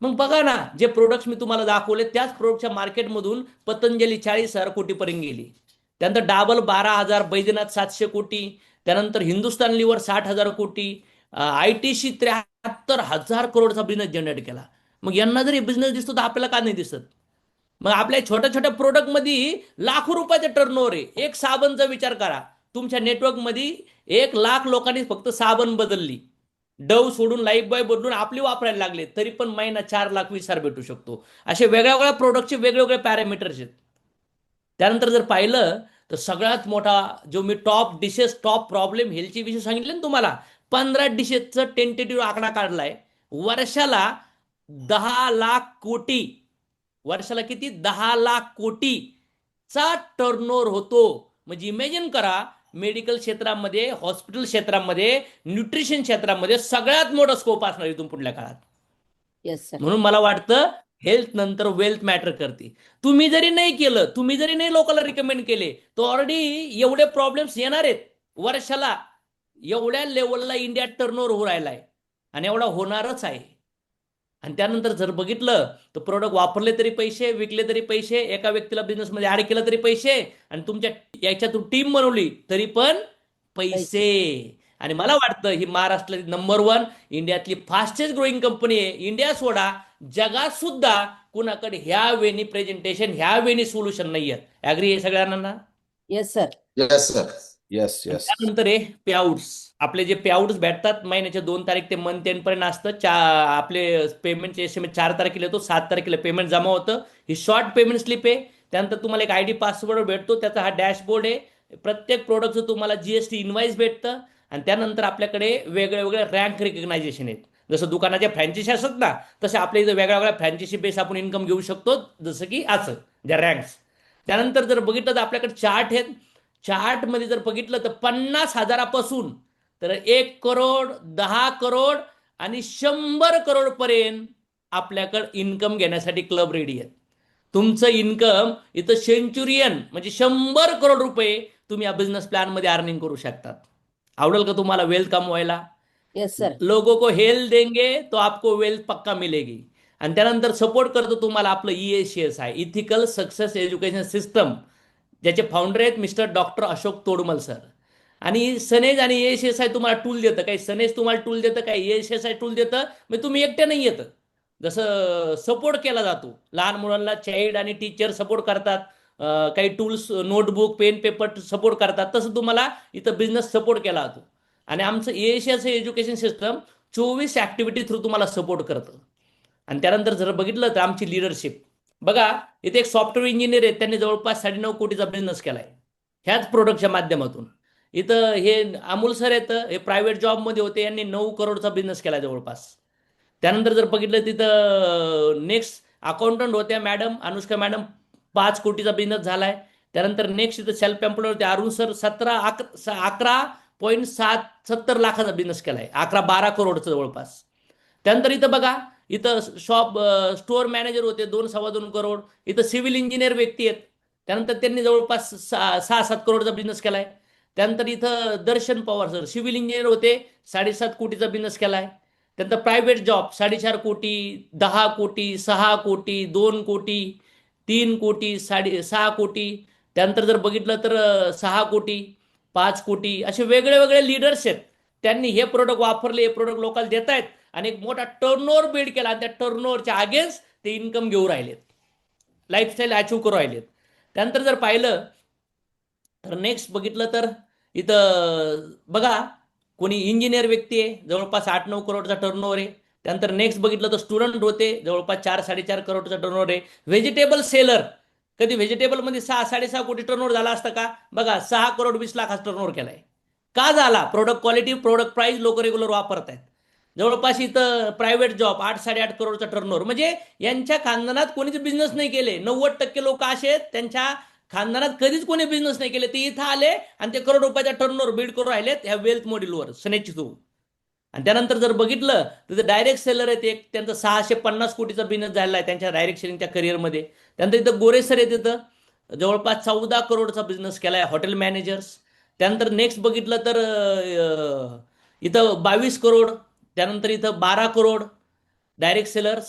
मग बघा ना, जे प्रोडक्ट्स मी तुम्हाला दाखवले त्याच प्रोडक्टच्या मार्केटमधून पतंजली 40,000 कोटीपर्यंत गेली. त्यानंतर डाबल 12,000, बैद्यनाथ 700 कोटी, त्यानंतर हिंदुस्तान लिव्हर 60,000 कोटी, ITC 73,000 करोडचा बिझनेस जनरेट केला. मग यांना जर बिझनेस दिसतो तर आपल्याला का नाही दिसत? मग आपल्या छोट्या छोट्या प्रोडक्टमध्ये लाखो रुपयाचे टर्नओव्हर आहे. एक साबणचा विचार करा, तुमच्या नेटवर्कमध्ये 1 लाख लोकांनी फक्त साबण बदलली, डव सोडून लाईफ बॉय बदलून आपली वापरायला लागले, तरी पण महिना 4,20,000 भेटू शकतो. असे वेगळ्या प्रोडक्टचे वेगवेगळे पॅरामीटर्स आहेत. त्यानंतर जर पाहिलं तर सगळ्यात मोठा जो मी टॉप डिशेस, टॉप प्रॉब्लेम हेल्थचे विषय सांगितले ना तुम्हाला, 15 डिशेसचा टेंटेटिव्ह आकडा काढलाय. वर्षाला 10 लाख कोटी, वर्षाला किती? 10 लाख कोटीचा टर्नओव्हर होतो. म्हणजे इमॅजिन करा, मेडिकल क्षेत्रामध्ये, हॉस्पिटल क्षेत्रामध्ये, न्यूट्रिशन क्षेत्रामध्ये सगळ्यात मोठा स्कोप असणार इथून पुढल्या काळात. Yes sir. म्हणून मला वाटतं हेल्थ नंतर वेल्थ मॅटर करते. तुम्ही जरी नाही केलं, तुम्ही जरी नाही लोकांना रिकमेंड केले, तर ऑलरेडी एवढे प्रॉब्लेम्स येणार आहेत वर्षाला. एवढ्या लेवलला इंडियात टर्नओव्हर होऊ राहिलाय आणि एवढा होणारच आहे. आणि त्यानंतर जर बघितलं तर प्रोडक्ट वापरले तरी पैसे, विकले तरी पैसे, एका व्यक्तीला बिझनेसमध्ये ऍड केलं तरी पैसे, आणि तुमच्या याच्यातून टीम बनवली तरी पण पैसे. आणि मला वाटतं ही महाराष्ट्रातली नंबर 1 इंडियातली फास्टेस्ट ग्रोईंग कंपनी आहे. इंडिया सोडा, जगात सुद्धा कुणाकडे ह्या वेळी प्रेझेंटेशन, ह्या वेळी सोल्युशन नाही आहेत. ऍग्री आहे सगळ्यांना? Yes sir. Yes sir. Yes yes. त्यानंतर आहे पेआउट्स. आपले जे पेआउट्स भेटतात महिन्याच्या 2 तारीख ते मंथ एंड पर्यंत असतं. आपले पेमेंटचे एस्टिमेट 4 तारखेला येतो, 7 तारखेला पेमेंट जमा होतं. ही शॉर्ट पेमेंट स्लिप आहे. त्यानंतर तुम्हाला एक ID पासवर्ड भेटतो, त्याचा हा डॅशबोर्ड आहे. प्रत्येक प्रोडक्टचं तुम्हाला GST इनवाइस भेटतं. आणि त्यानंतर आपल्याकडे वेगळे रँक रिकग्नायझेशन आहेत. जसं दुकानाच्या फ्रँचायसी असतात ना, तसे आपल्या इथं वेगळ्या फ्रँचायसी बेस आपण इन्कम घेऊ शकतो, जसं की असं ज्या रँक्स. त्यानंतर जर बघितलं तर आपल्याकडे चार्ट आहेत. चार्टमध्ये जर बघितलं तर 50,000पासून तर 1 करोड, 10 करोड आणि 100 करोड पर्यंत आपल्याकडे इन्कम घेण्यासाठी क्लब रेडी आहेत. तुमचं इन्कम इथं सेंचुरियन म्हणजे 100 करोड रुपये तुम्ही या बिझनेस प्लॅन मध्ये अर्निंग करू शकतात. आवडेल का तुम्हाला वेल्थ कमवायला? Yes sir. लोगों को हेल्थ देंगे तो आपको वेल्थ पक्का मिलेगी. आणि त्यानंतर सपोर्ट करतो तुम्हाला आपलं ESS आहे, इथिकल सक्सेस एज्युकेशन सिस्टम, ज्याचे फाउंडर आहेत mister doctor Ashok Todmal sir. आणि सनेज आणि ESSI तुम्हाला टूल देतं. काही सनेज तुम्हाला टूल देतं, काही ESSI टूल देतं. म्हणजे तुम्ही एकटे नाही येतं. जसं सपोर्ट केला जातो, लहान मुलांना चाइल्ड आणि टीचर सपोर्ट करतात, काही tools, notebook, pen, paper support करतात, तसं तुम्हाला इथं बिझनेस सपोर्ट केला जातो. आणि आमचं एशियाचं एज्युकेशन सिस्टम 24 ॲक्टिव्हिटी थ्रू तुम्हाला सपोर्ट करतं. आणि त्यानंतर जर बघितलं तर आमची लिडरशिप बघा, इथे एक सॉफ्टवेअर इंजिनियर आहेत, त्यांनी जवळपास 9.5 कोटीचा बिझनेस केलाय ह्याच प्रोडक्टच्या माध्यमातून. इथं हे अमोल सर येतं, हे प्रायव्हेट जॉबमध्ये होते, यांनी 9 करोडचा बिझनेस केला जवळपास. त्यानंतर जर बघितलं तिथं नेक्स्ट अकाउंटंट होत्या मॅडम अनुष्का मॅडम, 5 कोटीचा बिझनेस झालाय. त्यानंतर नेक्स्ट इथं सेल्फ एम्प्लॉयड होते अरुण सर, 11.70 लाखाचा बिझनेस केलाय, 11-12 करोडचा जवळपास. त्यानंतर इथं बघा, इथं स्टोअर मॅनेजर होते, 2-2.25 करोड. इथं सिव्हिल इंजिनियर व्यक्ती आहेत, त्यानंतर त्यांनी जवळपास 6-7 करोडचा बिझनेस केलाय. त्यानंतर इथं दर्शन पवार सर सिव्हिल इंजिनियर होते, 7.5 कोटीचा बिझनेस केलाय. त्यानंतर प्रायव्हेट जॉब 4.5 कोटी, 10 कोटी, 6 कोटी, 2 कोटी, 3 कोटी, 6.5 कोटी. त्यानंतर जर बघितलं तर 6 कोटी, 5 कोटी, असे वेगळे वेगळे लीडर्स आहेत. त्यांनी हे प्रोडक्ट वापरले, हे प्रोडक्ट लोकांना देत आहेत आणि एक मोठा टर्नओव्हर बिल्ड केला. त्या टर्नओव्हरच्या अगेन्स्ट ते इन्कम घेऊ राहिलेत, लाईफस्टाईल अचीव करू राहिलेत. त्यानंतर जर पाहिलं तर नेक्स्ट बघितलं तर इथं बघा, कोणी इंजिनियर व्यक्ती आहे, जवळपास 8-9 करोडचा टर्नओव्हर आहे. त्यानंतर नेक्स्ट बघितलं तर स्टुडंट होते, जवळपास 4-4.5 करोडचा टर्नओव्हर आहे. व्हेजिटेबल सेलर, कधी व्हेजिटेबलमध्ये 6-6.5 कोटी टर्नओव्हर झाला असता का? बघा, 6 करोड 20 लाखाचा टर्नओव्हर केलाय. का झाला? प्रोडक्ट क्वालिटी, प्रोडक्ट प्राइस लोक रेग्युलर वापरत आहेत. जवळपास इथं प्रायव्हेट जॉब 8-8.5 करोडचा टर्नओव्हर. म्हणजे यांच्या खानदानात कोणीच बिझनेस नाही केले. 90% लोक असे आहेत, त्यांच्या खानदानात कधीच कोणी बिझनेस नाही केले, ते इथं आले आणि ते करोड रुपयाचा टर्नओव्हर बिल्ड करून राहिलेत ह्या वेल्थ मॉड्यूलवर सनेची थ्रू. आणि त्यानंतर जर बघितलं तर डायरेक्ट सेलर आहेत, एक त्यांचा 650 कोटीचा बिझनेस झालेला आहे त्यांच्या डायरेक्ट सेलिंगच्या करिअरमध्ये. त्यानंतर इथं गोरे सर आहेत, इथं जवळपास 14 करोडचा बिझनेस केला आहे, हॉटेल मॅनेजर्स. त्यानंतर नेक्स्ट बघितलं तर इथं 22 करोड. त्यानंतर इथं 12 करोड डायरेक्ट सेलर्स.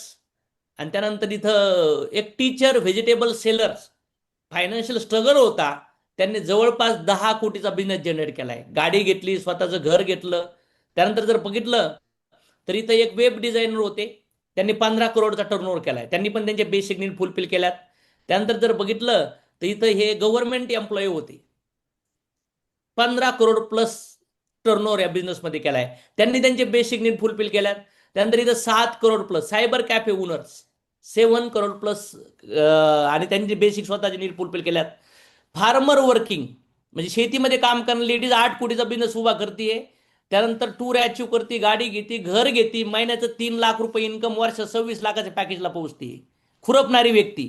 आणि त्यानंतर इथं एक teacher vegetable sellers, financial struggle होता, त्यांनी जवळपास 10 कोटीचा बिझनेस जनरेट केलाय. गाडी घेतली, स्वतःचं घर घेतलं. त्यानंतर जर बघितलं तर इथं एक वेब डिझायनर होते, त्यांनी 15 करोडचा टर्नओव्हर केलाय, त्यांनी पण त्यांचे बेसिक नीड फुलफिल केल्यात. त्यानंतर जर बघितलं तर इथं हे गव्हर्नमेंट एम्प्लॉई होते, 15 करोड प्लस टर्नओव्हर या बिझनेसमध्ये केलाय, त्यांनी त्यांचे बेसिक नीड फुलफिल केल्यात. त्यानंतर इथं 7 crore plus cyber cafe owners, 7 crore plus आणि त्यांची बेसिक स्वतःचे नीड फुलफिल केल्यात. फार्मर वर्किंग म्हणजे शेतीमध्ये काम करणारी लेडीज 8 कोटीचा बिझनेस उभा करते. त्यानंतर टूर अचीव करते, गाडी घेते, घर घेते, महिन्याचं 3 लाख रुपये इन्कम, वर्ष 26 लाखाच्या पॅकेजला पोहोचते, खुरपणारी व्यक्ती.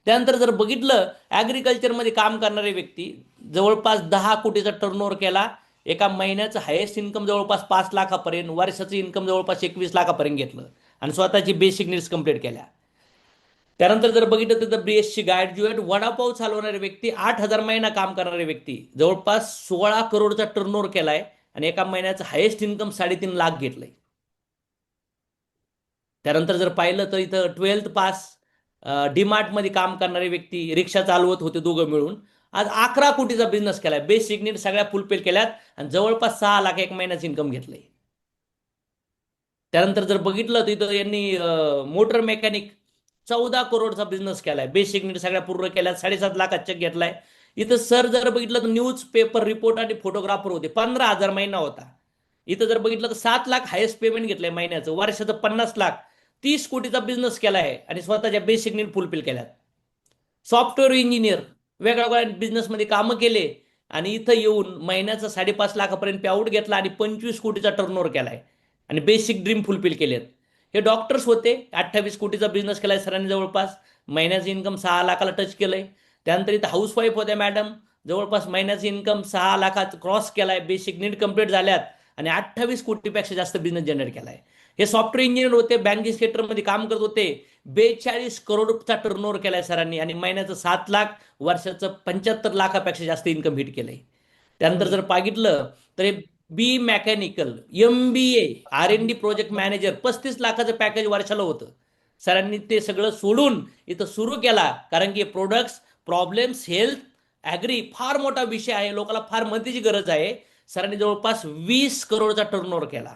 त्यानंतर जर बघितलं ॲग्रिकल्चरमध्ये काम करणारे व्यक्ती, जवळपास 10 कोटीचा टर्नओव्हर केला, एका महिन्याचं हायेस्ट इन्कम जवळपास 5 लाखापर्यंत, वर्षाचं इन्कम जवळपास 21 लाखापर्यंत घेतलं आणि स्वतःची बेसिक नीड्स कंप्लीट केल्या. त्यानंतर जर बघितलं तर BSc ग्रॅज्युएट, वडापाव चालवणारे व्यक्ती, 8,000 महिना काम करणारे व्यक्ती, जवळपास 16 करोडचा टर्नओव्हर केलाय आणि एका महिन्याचं हायेस्ट इन्कम 3.5 लाख घेतलंय. त्यानंतर जर पाहिलं तर इथं 12th पास डीमार्टमध्ये काम करणारे व्यक्ती, रिक्षा चालवत होते दोघं मिळून, आज 11 कोटीचा बिझनेस केलाय, बेसिक नीड सगळ्या फुलफिल केल्यात आणि जवळपास 6 लाख एक महिन्याचं इन्कम घेतलंय. त्यानंतर जर बघितलं तर इथं यांनी मोटर मेकॅनिक 14 करोडचा बिझनेस केलाय, बेसिक नीड सगळ्या पूर्ण केल्यात, 7.5 लाखाचा चेक घेतलाय. इथं सर जर बघितलं तर न्यूज पेपर रिपोर्ट आणि फोटोग्राफर होते, 15,000 महिना होता. इथं जर बघितलं तर 7 लाख हायेस्ट पेमेंट घेतलंय महिन्याचं, वर्षाचं 50 लाख, 30 कोटीचा बिझनेस केला आहे आणि स्वतःच्या बेसिक नीड फुलफिल केल्यात. सॉफ्टवेअर इंजिनियर वेगवेगळ्या बिझनेसमध्ये कामं केले आणि इथं येऊन महिन्याचा 5.5 लाखापर्यंत पेआउट घेतला आणि 25 कोटीचा टर्नओव्हर केलाय आणि बेसिक ड्रीम फुलफिल केलेत. हे डॉक्टर्स होते, 28 कोटीचा बिझनेस केलाय सरांनी, जवळपास महिन्याचं इन्कम 6 लाखाला टच केलंय. त्यानंतर इथं हाऊसवाईफ होत्या मॅडम, जवळपास महिन्याचं इन्कम 6 लाखाचं क्रॉस केलाय, बेसिक नीड कंप्लीट झाल्यात आणि 28 कोटीपेक्षा जास्त बिझनेस जनरेट केलाय. हे सॉफ्टवेअर इंजिनियर होते, बँकिंग सेक्टरमध्ये काम करत होते, 42 करोडचा टर्नओव्हर केलाय सरांनी आणि महिन्याचं 7 लाख, वर्षाचं 75 लाखापेक्षा जास्त इन्कम हिट केलंय. त्यानंतर जर पाहिलं तर B mechanical, MBA, R&D project manager, 35 लाखाचं पॅकेज वर्षाला होतं. सरांनी ते सगळं सोडून इथं सुरू केला, कारण की प्रोडक्ट्स, प्रॉब्लेम्स, हेल्थ, ॲग्री फार मोठा विषय आहे, लोकांना फार मदतीची गरज आहे. सरांनी जवळपास 20 करोडचा टर्नओव्हर केला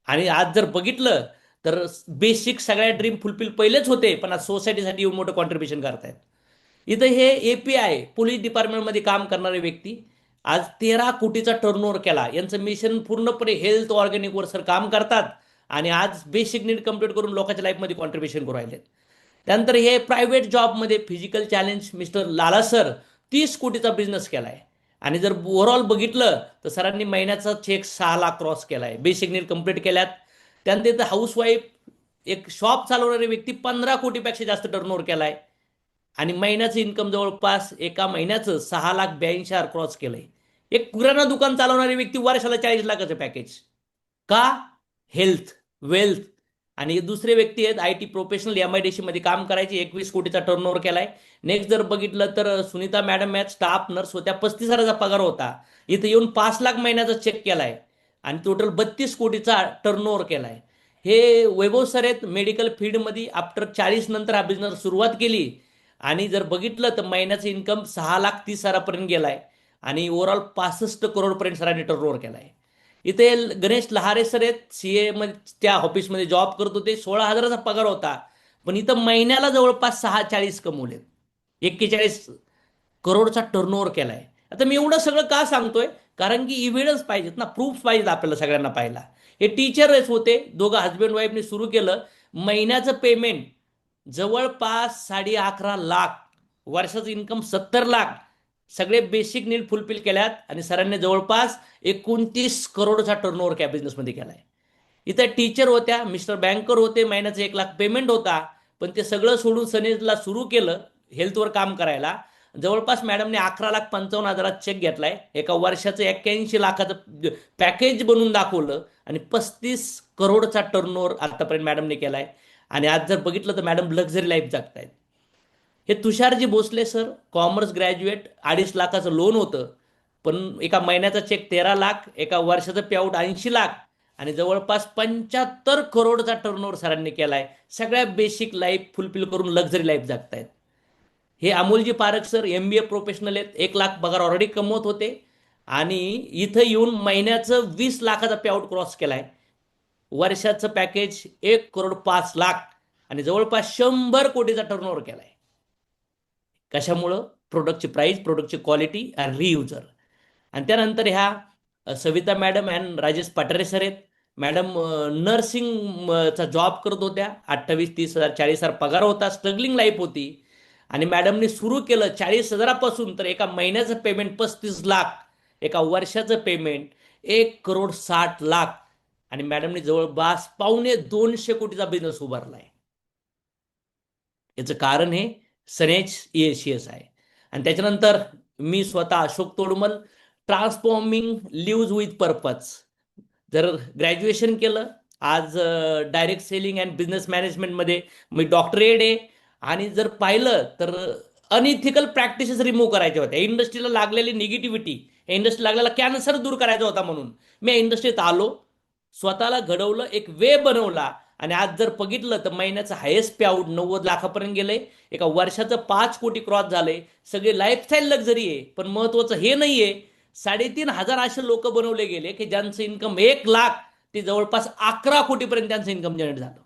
आणि आज जर बघितलं तर बेसिक सगळ्या ड्रीम फुलफिल पहिलेच होते, पण आज सोसायटीसाठी एवढं मोठं कॉन्ट्रीब्युशन करतायत. इथं हे API पोलीस डिपार्टमेंटमध्ये काम करणारे व्यक्ती आज 13 कोटीचा टर्नओव्हर केला. यांचं मिशन पूर्णपणे हेल्थ ऑर्गॅनिकवर सर काम करतात आणि आज बेसिक नीड कम्प्लीट करून लोकांच्या लाईफमध्ये कॉन्ट्रीब्युशन करू राहिलेत. त्यानंतर हे प्रायव्हेट जॉबमध्ये फिजिकल चॅलेंज मिस्टर लाला सर 30 कोटीचा बिझनेस केलाय. आणि जर ओव्हरऑल बघितलं तर सरांनी महिन्याचा चेक 6 लाख क्रॉस केलाय. बेसिक नीड कम्प्लीट केल्यात. त्यानंतर इथं हाऊसवाईफ एक शॉप चालवणारी व्यक्ती 15 कोटीपेक्षा जास्त टर्नओव्हर केलाय आणि महिन्याचं इन्कम जवळपास एका महिन्याचं 6,82,000 क्रॉस केलंय. एक किराणा दुकान चालवणारी व्यक्ती वर्षाला 40 लाखाचं पॅकेज. का? Health, wealth. आणि दुसरे व्यक्ती आहेत IT प्रोफेशनल MIDC मध्ये काम करायचे 21 कोटीचा टर्नओव्हर केलाय. नेक्स्ट जर बघितलं तर सुनीता मॅडम आहेत, स्टाफ नर्स होत्या, 35,000चा पगार होता. इथं येऊन 5 लाख महिन्याचा चेक केलाय आणि टोटल 32 कोटीचा टर्नओव्हर केलाय. हे वैभव सर आहेत मेडिकल फील्डमध्ये आफ्टर 40 नंतर हा बिझनेस सुरुवात केली आणि जर बघितलं तर महिन्याचं इन्कम 6,30,000 गेलाय आणि ओव्हरऑल 65 करोडपर्यंत सरांनी टर्नओव्हर केलाय. इथे गणेश लहारे सर आहेत, CA मध्ये त्या ऑफिसमध्ये जॉब करत होते, 16,000चा पगार होता, पण इथं महिन्याला जवळपास 640 कमवलेत, 41 करोडचा टर्नओव्हर केलाय. आता मी एवढं सगळं का सांगतोय? कारण की इव्हिडन्स पाहिजेत ना, प्रूफ पाहिजेत आपल्याला सगळ्यांना पाहायला. हे टीचरच होते, दोघं हजबंड वाईफने सुरू केलं. महिन्याचं पेमेंट जवळपास 11.5 लाख, वर्षाचं इन्कम 70 लाख, सगळे बेसिक नीड फुलफिल केल्यात आणि सरांनी जवळपास 29 करोडचा टर्नओव्हर त्या बिझनेसमध्ये केलाय. इथं टीचर होत्या, मिस्टर बँकर होते, महिन्याचं 1 लाख पेमेंट होता, पण ते सगळं सोडून सनेजला सुरू केलं हेल्थवर काम करायला. जवळपास मॅडमने 11,55,000 चेक घेतलाय, एका वर्षाचं 81 लाखाचं पॅकेज बनवून दाखवलं आणि 35 करोडचा टर्नओव्हर आतापर्यंत मॅडमने केलाय. आणि आज जर बघितलं तर मॅडम लक्झरी लाईफ जगतायत. हे Tusharji Bhosale sir commerce graduate, 2.5 लाखाचं लोन होतं, पण एका महिन्याचा चेक 13 लाख, एका वर्षाचं पेआउट 80 लाख आणि जवळपास 75 करोडचा टर्नओव्हर सरांनी केलाय. सगळ्या बेसिक लाईफ फुलफिल करून लक्झरी लाईफ जगतायत. हे अमोलजी पारख सर MBA प्रोफेशनल आहेत, 1 लाख पगार ऑलरेडी कमवत होते आणि इथं येऊन महिन्याचं 20 लाखाचा पेआउट क्रॉस केलाय. वर्षाचं पॅकेज 1,05,00,000 आणि जवळपास 100 कोटीचा टर्नओव्हर केलाय. कशामुळं? प्रोडक्टची प्राइस, प्रोडक्टची क्वालिटी आणि रियुजर. आणि त्यानंतर ह्या Savita madam and Rajesh Pathare sir आहेत. मॅडम नर्सिंगचा जॉब करत होत्या, 28,30,000 40,000 पगार होता, स्ट्रगलिंग लाईफ होती आणि मॅडमने सुरू केलं 40,000पासून तर एका महिन्याचं पेमेंट 35 लाख, एका वर्षाचं पेमेंट 1,60,00,000 आणि मॅडमने जवळपास 250 कोटीचा बिझनेस उभारलाय. याचं कारण हे सनेज EACS आहे. आणि त्याच्यानंतर मी स्वतः Ashok Todmal, transforming lives with purpose. जर ग्रॅज्युएशन केलं, आज डायरेक्ट सेलिंग अँड बिझनेस मॅनेजमेंटमध्ये मी डॉक्टरेट आहे. आणि जर पाहिलं तर अनइथिकल प्रॅक्टिसेस रिमूव्ह करायच्या होत्या. इंडस्ट्रीला लागलेली निगेटिव्हिटी, या इंडस्ट्री लागलेला कॅन्सर दूर करायचा होता, म्हणून मी या इंडस्ट्रीत आलो, स्वतःला घडवलं, एक वे बनवला आणि आज जर बघितलं तर महिन्याचं हायेस्ट पेआउट 90 लाखापर्यंत गेलंय, एका वर्षाचं 5 कोटी क्रॉस झालंय. सगळे लाईफस्टाईल लक्झरी आहे, पण महत्वाचं हे नाहीये, 3,500 असे लोक बनवले गेले की ज्यांचं इन्कम 1 लाख ते जवळपास 11 कोटीपर्यंत त्यांचं इन्कम जनरेट झालं.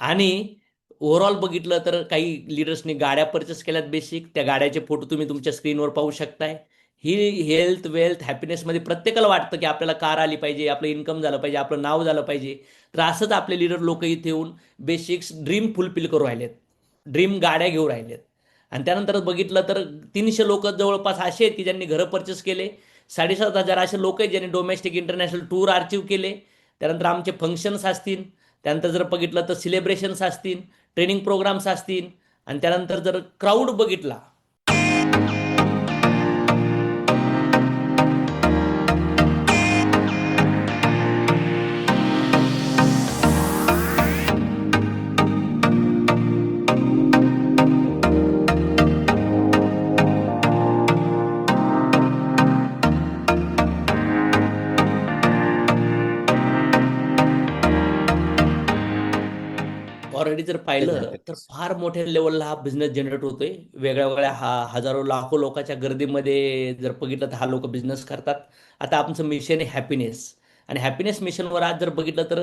आणि ओव्हरऑल बघितलं तर काही लिडर्सनी गाड्या परचेस केल्यात बेसिक, त्या गाड्याचे फोटो तुम्ही तुमच्या स्क्रीनवर पाहू शकताय. ही हेल्थ, वेल्थ, हॅपीनेसमध्ये प्रत्येकाला वाटतं की आपल्याला कार आली पाहिजे, आपलं इन्कम झालं पाहिजे, आपलं नाव झालं पाहिजे. तर असंच आपले लीडर लोक इथे येऊन बेसिक्स ड्रीम फुलफिल करू राहिलेत, ड्रीम गाड्या घेऊ राहिलेत. आणि त्यानंतर बघितलं तर 300 लोक जवळपास असे आहेत की ज्यांनी घरं परचेस केले, 7,500 असे लोक आहेत ज्यांनी डोमेस्टिक इंटरनॅशनल टूर अचीव्ह केले. त्यानंतर आमचे फंक्शन्स असतील, त्यानंतर जर बघितलं तर सेलिब्रेशन्स असतील, ट्रेनिंग प्रोग्राम्स असतील आणि त्यानंतर जर क्राऊड बघितला, ऑलरेडी जर पाहिलं तर फार मोठ्या लेवलला हा बिझनेस जनरेट होतोय. वेगळ्या वेगळ्या हजारो लाखो लोकांच्या गर्दीमध्ये जर बघितलं तर हा लोक बिझनेस करतात. आता आमचं मिशन आहे हॅपीनेस आणि हॅपीनेस मिशनवर आज जर बघितलं तर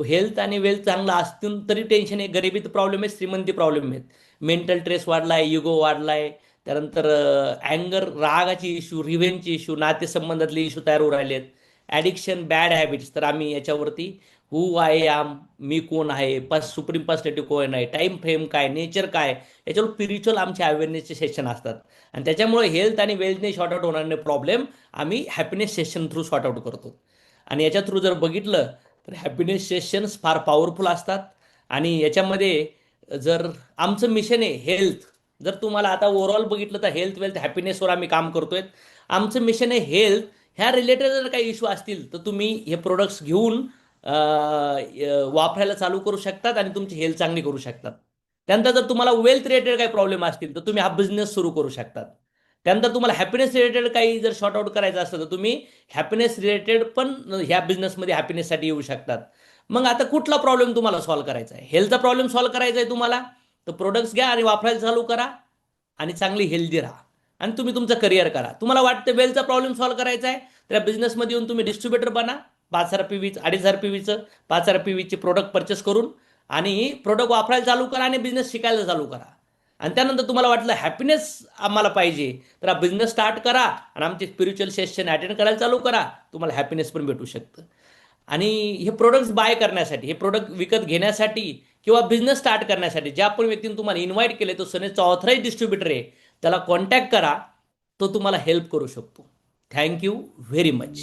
हेल्थ आणि वेल्थ चांगलं असतील तरी टेन्शन आहे, गरिबीत प्रॉब्लेम आहे, श्रीमंती प्रॉब्लेम आहेत. मेंटल स्ट्रेस वाढलाय, इगो वाढलाय, त्यानंतर अँगर, रागाची इश्यू, रिव्हेंजची इश्यू, नातेसंबंधातले इश्यू तयार होऊ राहिलेत, ॲडिक्शन, बॅड हॅबिट्स. तर आम्ही याच्यावरती हू आय एम, मी कोण आहे, सुप्रीम पर्सनॅलिटी कोण आहे, टाईम फ्रेम काय, नेचर काय, याच्यावर स्पिरिच्युअल आमचे अवेअरनेसचे सेशन असतात. आणि त्याच्यामुळे हेल्थ आणि वेल्थने शॉर्ट आउट होणारे प्रॉब्लेम आम्ही happiness session through short out करतो. आणि याच्या थ्रू जर बघितलं तर हॅपीनेस सेशन्स फार पॉवरफुल असतात. आणि याच्यामध्ये जर आमचं मिशन आहे हेल्थ, जर तुम्हाला आता ओव्हरऑल बघितलं तर हेल्थ, वेल्थ, हॅपीनेसवर आम्ही काम करतोय. आमचं मिशन आहे हेल्थ. ह्या रिलेटेड जर काही इश्यू असतील तर तुम्ही हे प्रोडक्ट्स घेऊन वापरायला चालू करू शकतात आणि तुमची हेल्थ चांगली करू शकतात. त्यानंतर जर तुम्हाला वेल्थ रिलेटेड काही प्रॉब्लेम असतील तर तुम्ही हा बिझनेस सुरू करू शकतात. त्यानंतर तुम्हाला हॅपीनेस रिलेटेड काही जर शॉर्ट आउट करायचं असतं तर तुम्ही हॅपीनेस रिलेटेड पण ह्या बिझनेसमध्ये हॅपीनेससाठी येऊ शकतात. मग आता कुठला प्रॉब्लेम तुम्हाला सॉल्व्ह करायचा आहे? हेल्थचा प्रॉब्लेम सॉल्व्ह करायचा आहे तुम्हाला, तर प्रोडक्ट्स घ्या आणि वापरायला चालू करा आणि चांगली हेल्दी राहा आणि तुम्ही तुमचं करिअर करा. तुम्हाला वाटतं वेलचा प्रॉब्लेम सॉल्व्ह करायचा आहे तर या बिझनेसमध्ये येऊन तुम्ही डिस्ट्रीब्युटर बना. 5,000 PVचं, 2,500 PVचं, 5,000 PVचे प्रोडक्ट परचेस करून आणि प्रोडक्ट वापरायला चालू करा आणि बिझनेस शिकायला चालू करा. आणि त्यानंतर तुम्हाला वाटलं हॅपीनेस आम्हाला पाहिजे तर हा बिझनेस स्टार्ट करा आणि आमचे स्पिरिच्युअल सेशन अटेंड करायला चालू करा. तुम्हाला हॅपीनेस पण भेटू शकतं. आणि हे प्रोडक्ट्स बाय करण्यासाठी, हे प्रोडक्ट विकत घेण्यासाठी किंवा बिझनेस स्टार्ट करण्यासाठी ज्या पण व्यक्तीने तुम्हाला इन्व्हाइट केले तो सनेजचा ऑथराईज डिस्ट्रीब्युटर आहे, त्याला कॉन्टॅक्ट करा, तो तुम्हाला हेल्प करू शकतो. Thank you very much.